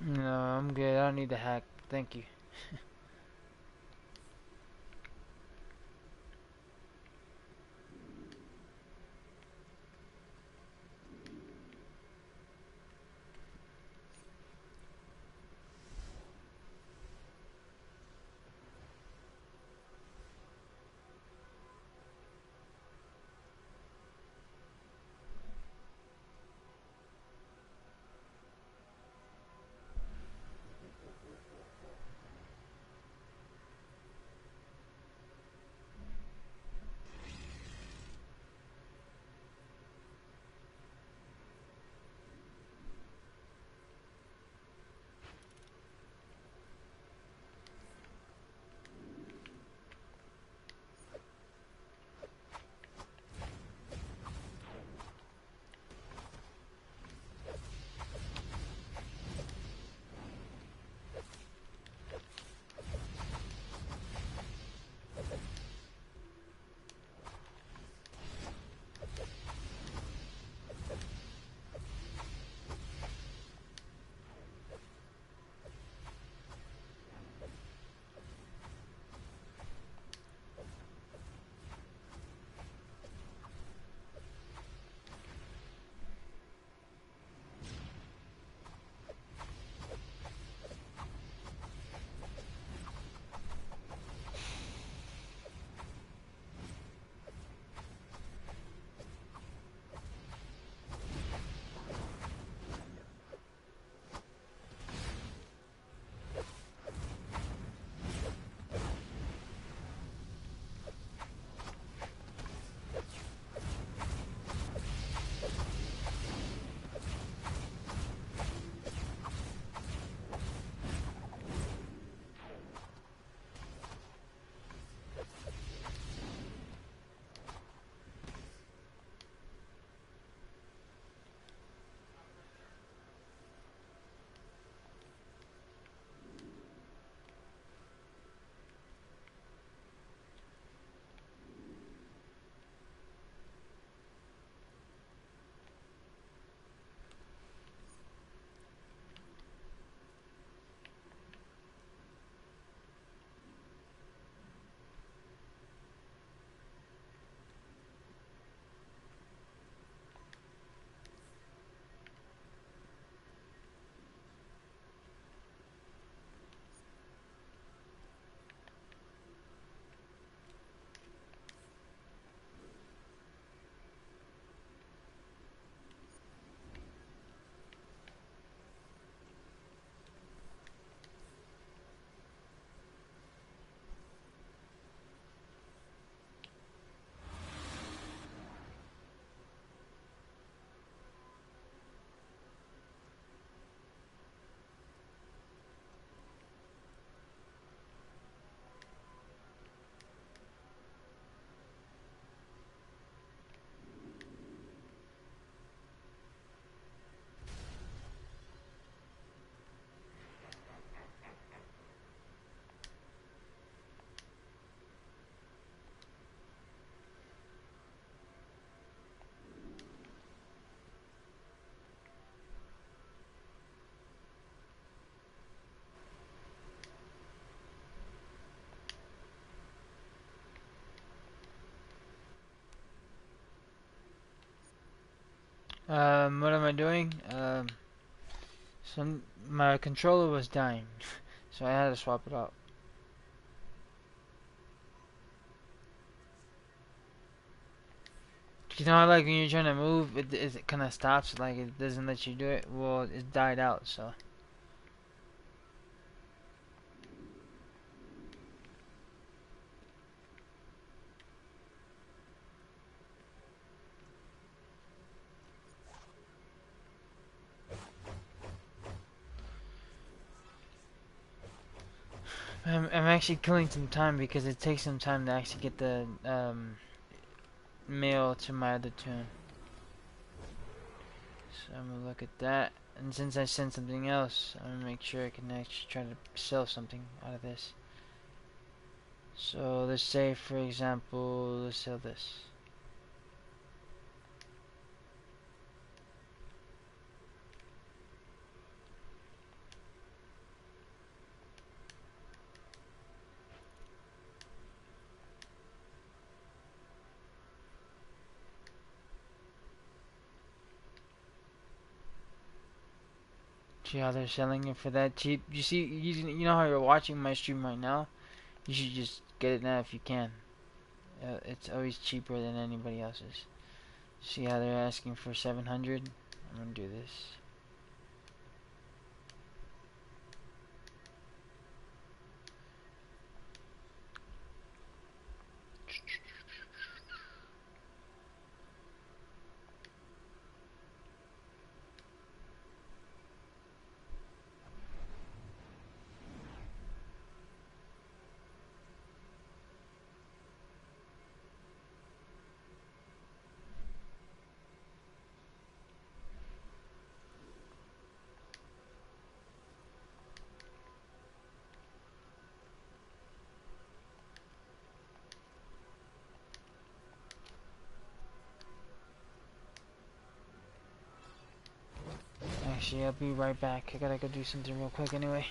No, I'm good. I don't need the hack. Thank you. What am I doing? My controller was dying, so I had to swap it out. You know how like when you're trying to move, it kind of stops, like it doesn't let you do it. Well, it died out, so. I'm actually killing some time because it takes some time to actually get the mail to my other tune. So I'm gonna look at that, and since I sent something else, I'm gonna make sure I can actually try to sell something out of this. So let's say, for example, let's sell this. See how they're selling it for that cheap? You see, you know how you're watching my stream right now? You should just get it now if you can. It's always cheaper than anybody else's. See how they're asking for 700? I'm gonna do this. Actually, I'll be right back. I gotta go do something real quick anyway.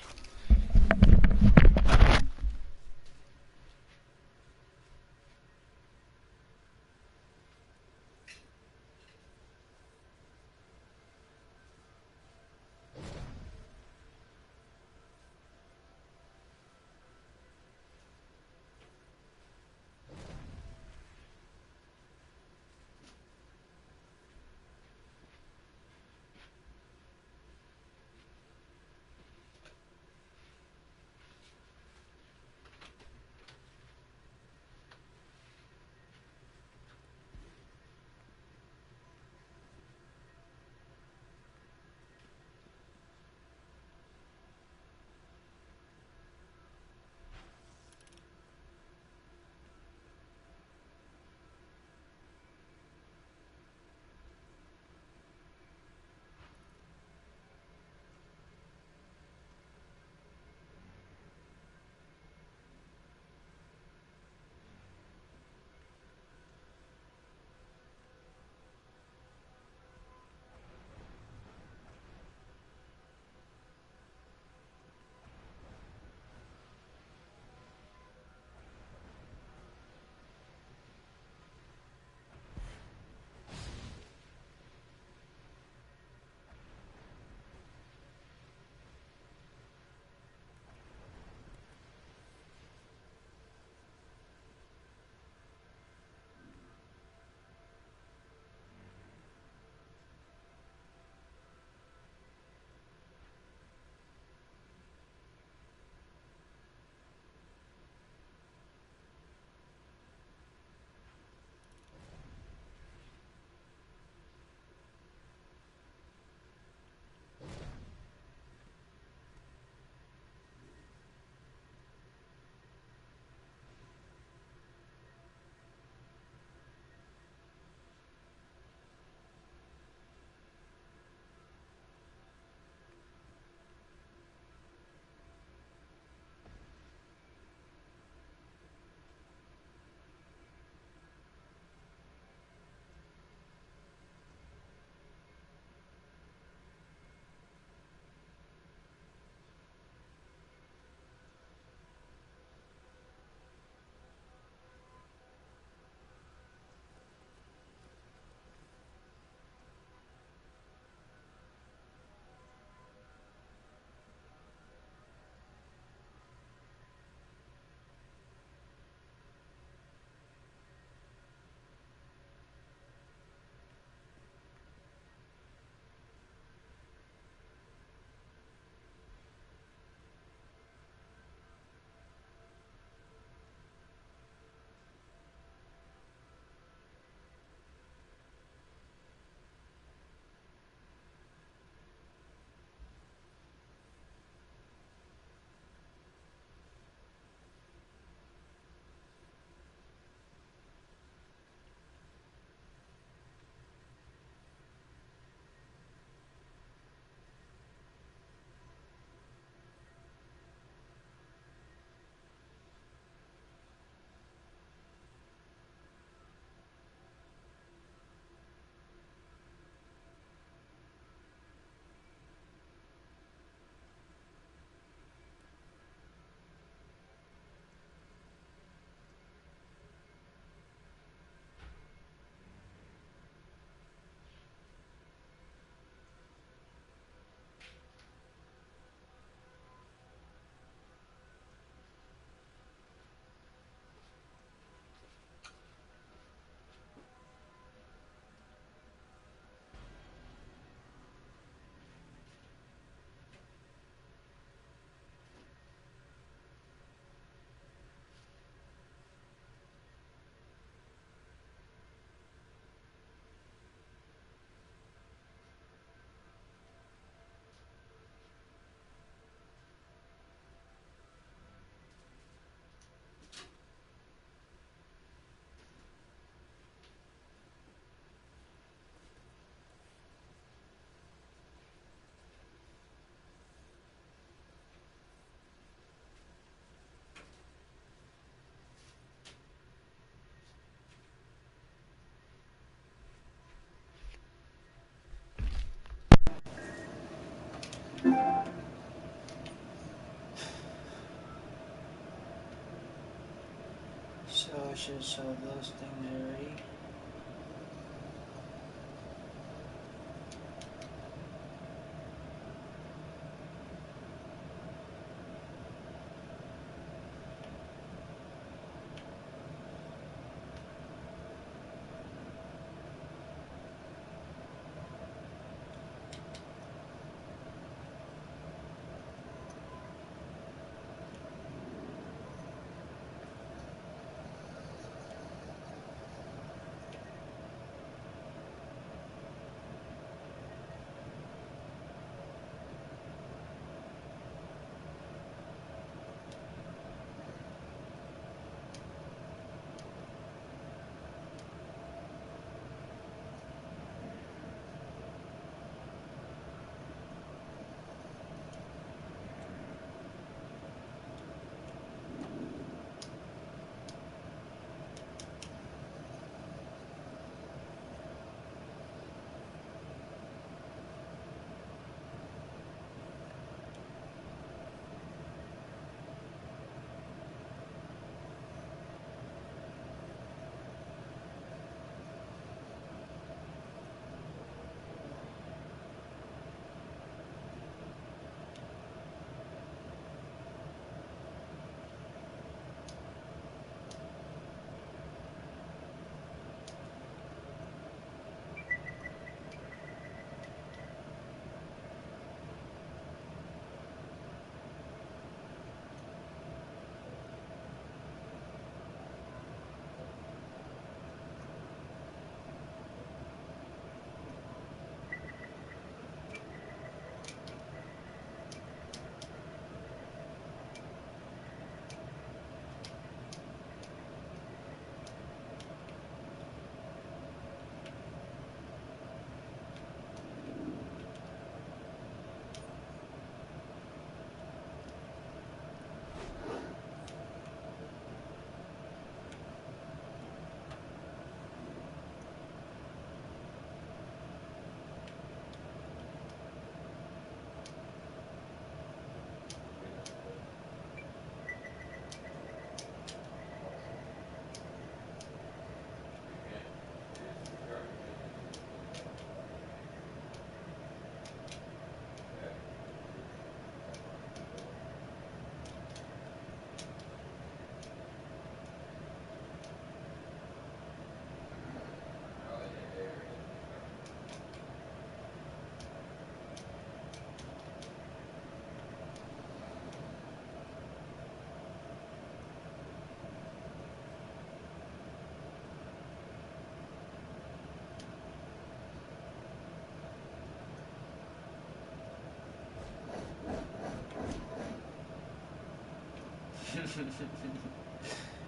should have saw those things already.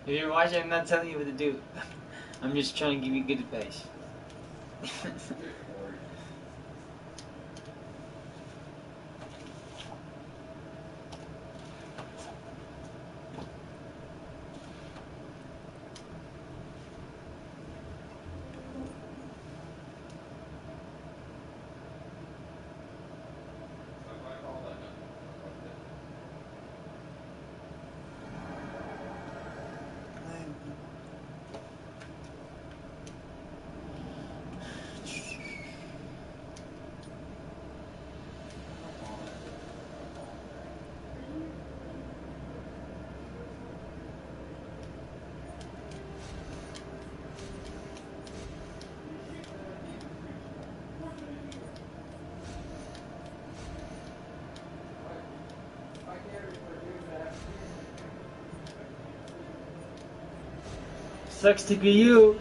If you're watching, I'm not telling you what to do. I'm just trying to give you good advice. Sucks to be you.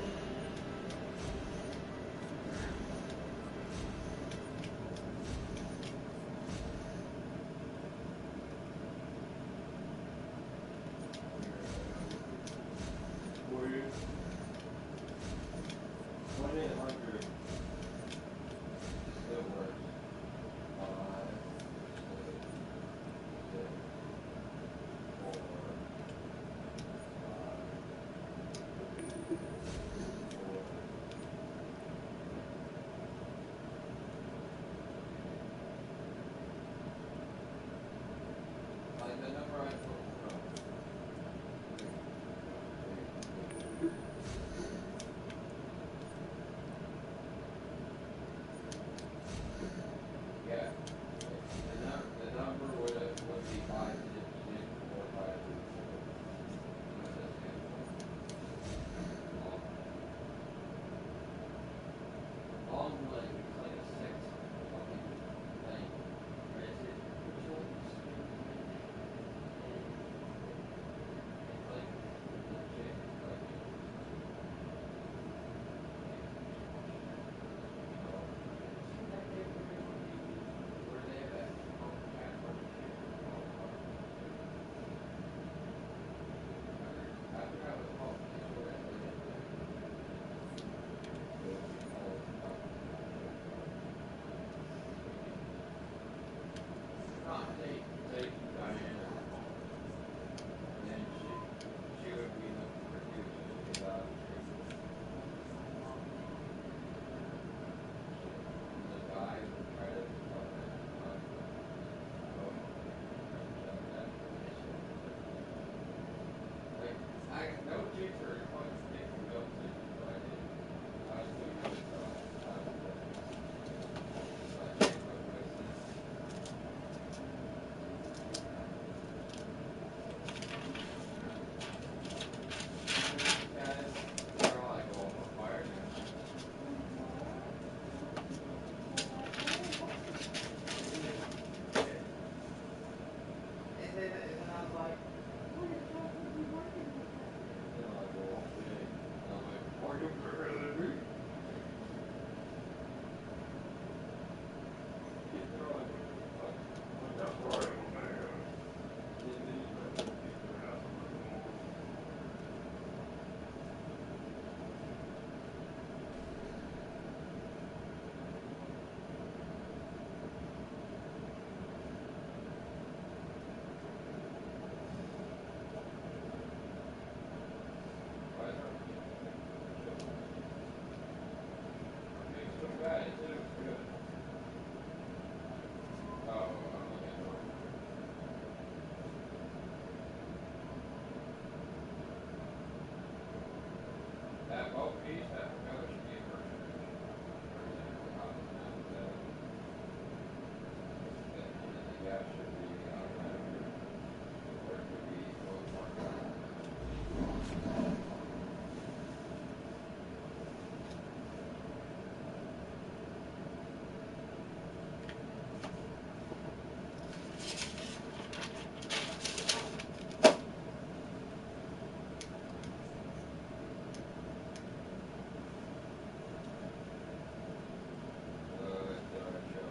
gas should be automatic, or it could be marked out. It show.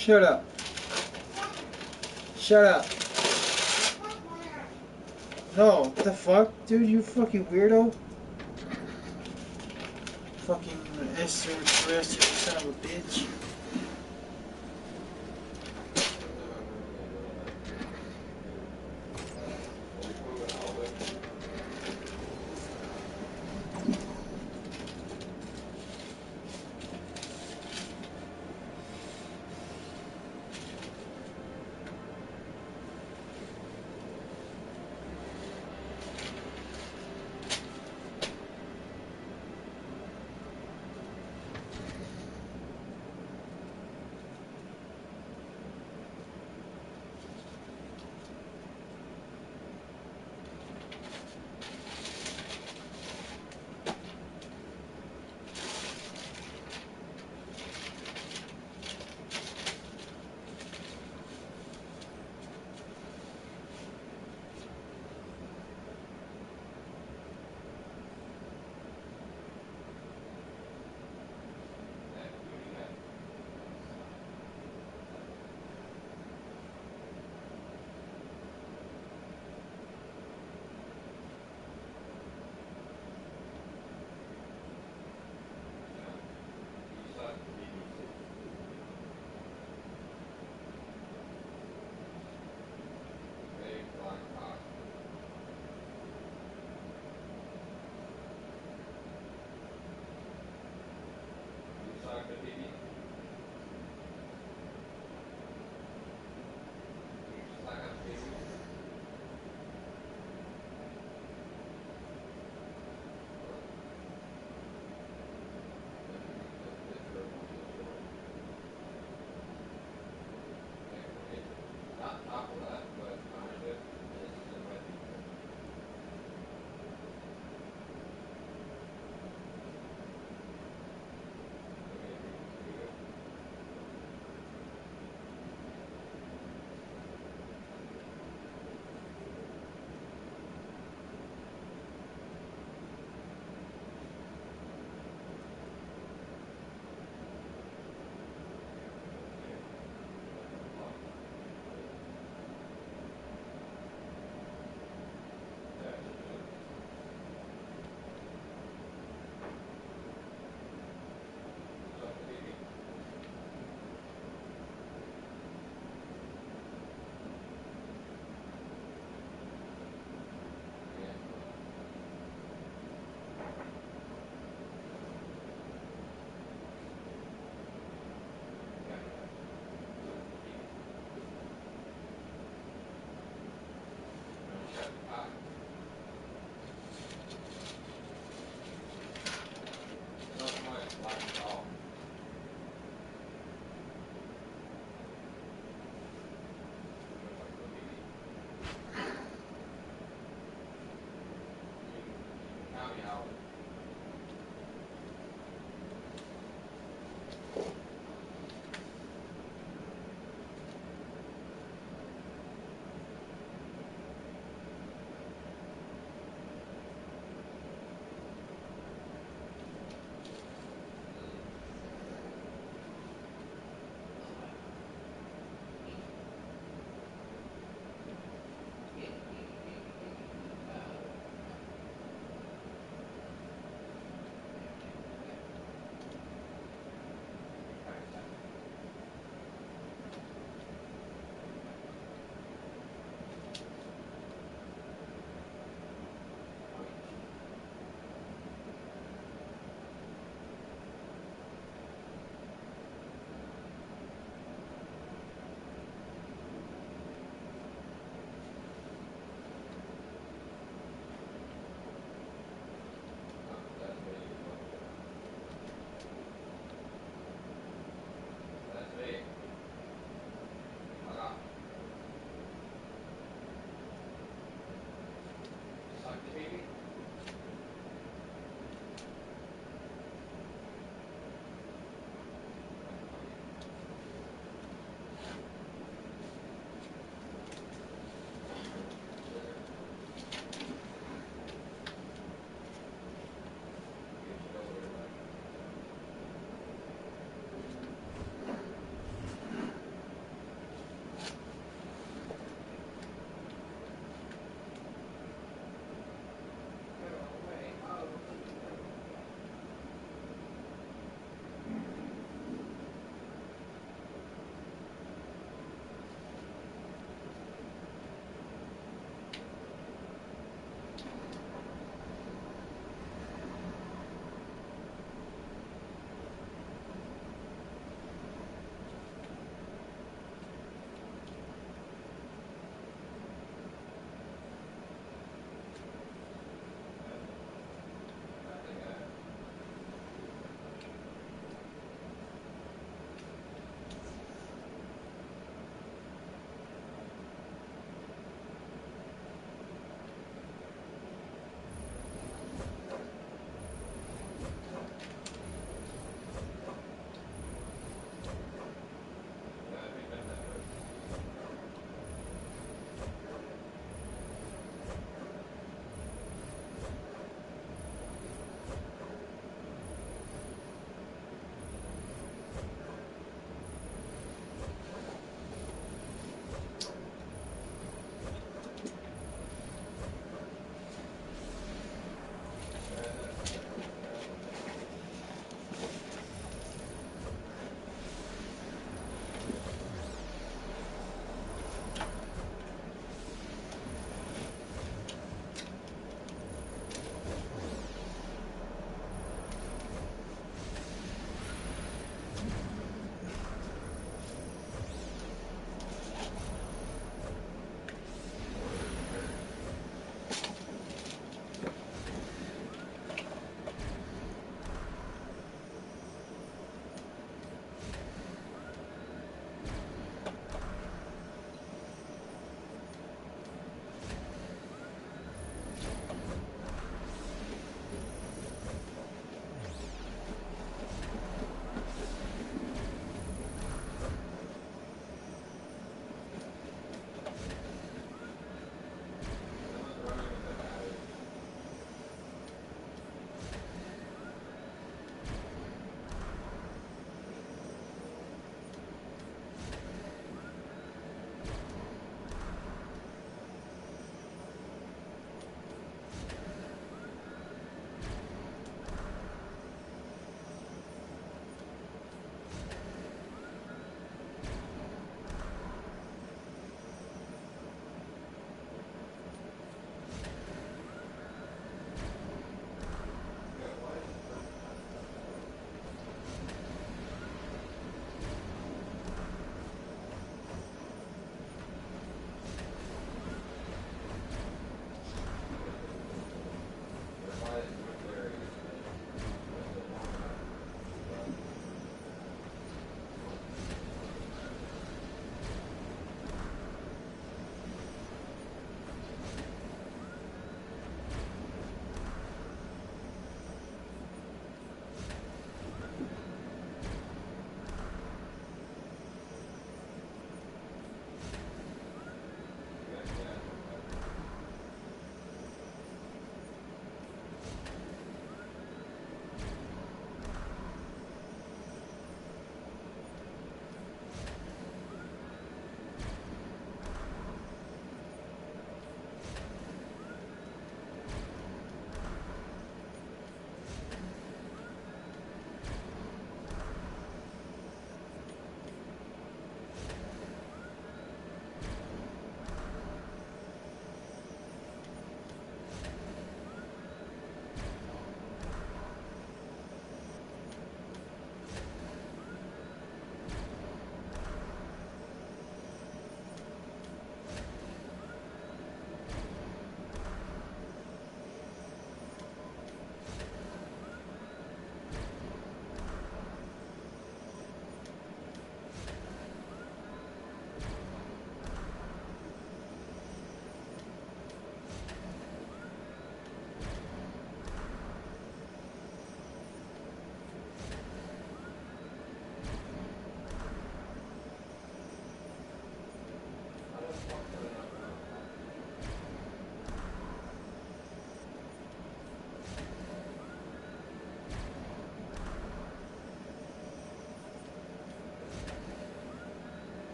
Shut up. Shut up. No, what the fuck? Dude, you fucking weirdo. Fucking extraterrestrial son of a bitch.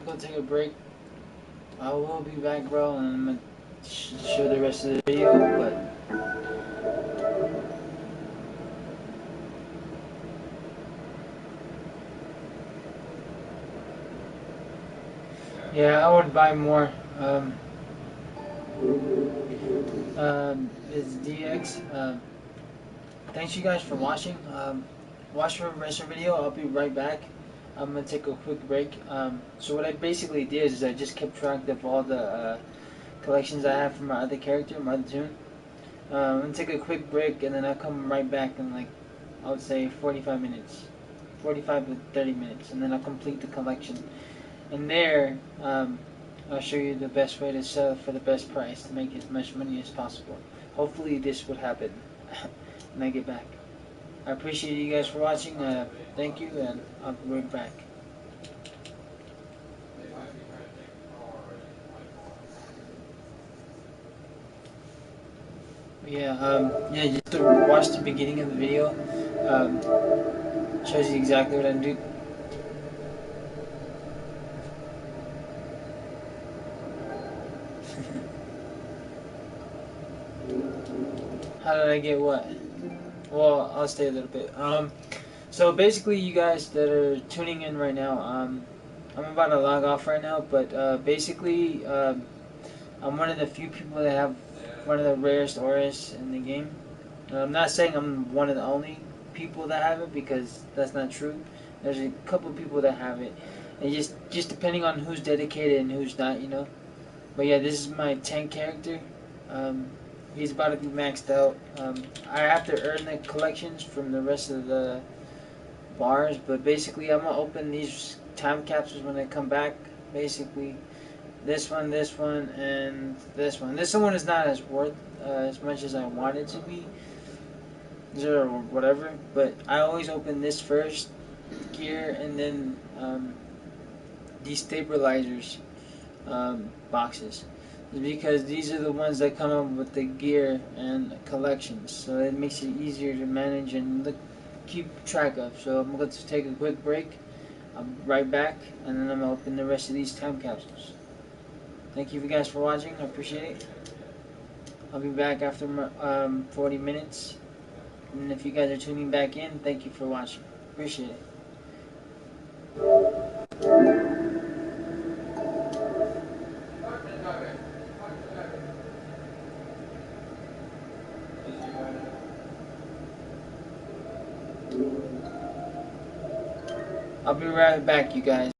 go take a break. I will be back, bro, and I'm gonna show the rest of the video. But yeah, I would buy more. It's DX. Thanks you guys for watching. Watch for the rest of the video. I'll be right back. I'm gonna take a quick break. So what I basically did is I just kept track of all the collections I have for my other character, my other tune. I'm gonna take a quick break and then I'll come right back in like I would say 45 minutes, 45 to 30 minutes, and then I'll complete the collection. And there, I'll show you the best way to sell it for the best price to make as much money as possible. Hopefully this would happen when I get back. I appreciate you guys for watching. Thank you, and I'll be right back. Yeah, just to watch the beginning of the video. Shows you exactly what I'm doing. How did I get what? Well, I'll stay a little bit. So basically, you guys that are tuning in right now, I'm about to log off right now, but basically, I'm one of the few people that have one of the rarest auras in the game. I'm not saying I'm one of the only people that have it because that's not true. There's a couple people that have it, and just depending on who's dedicated and who's not, you know. But yeah, this is my tank character. Um, he's about to be maxed out. I have to earn the collections from the rest of the bars, but basically I'm gonna open these time capsules when they come back. Basically, this one, and this one. This one is not as worth as much as I want it to be, or whatever. But I always open this first gear, and then these stabilizers boxes, because these are the ones that come up with the gear and collections, so it makes it easier to manage and keep track of. So I'm going to take a quick break. I'll be right back, and then I'm going to open the rest of these time capsules. Thank you guys for watching. I appreciate it. I'll be back after 40 minutes. And if you guys are tuning back in, thank you for watching. Appreciate it. I'll be right back, you guys.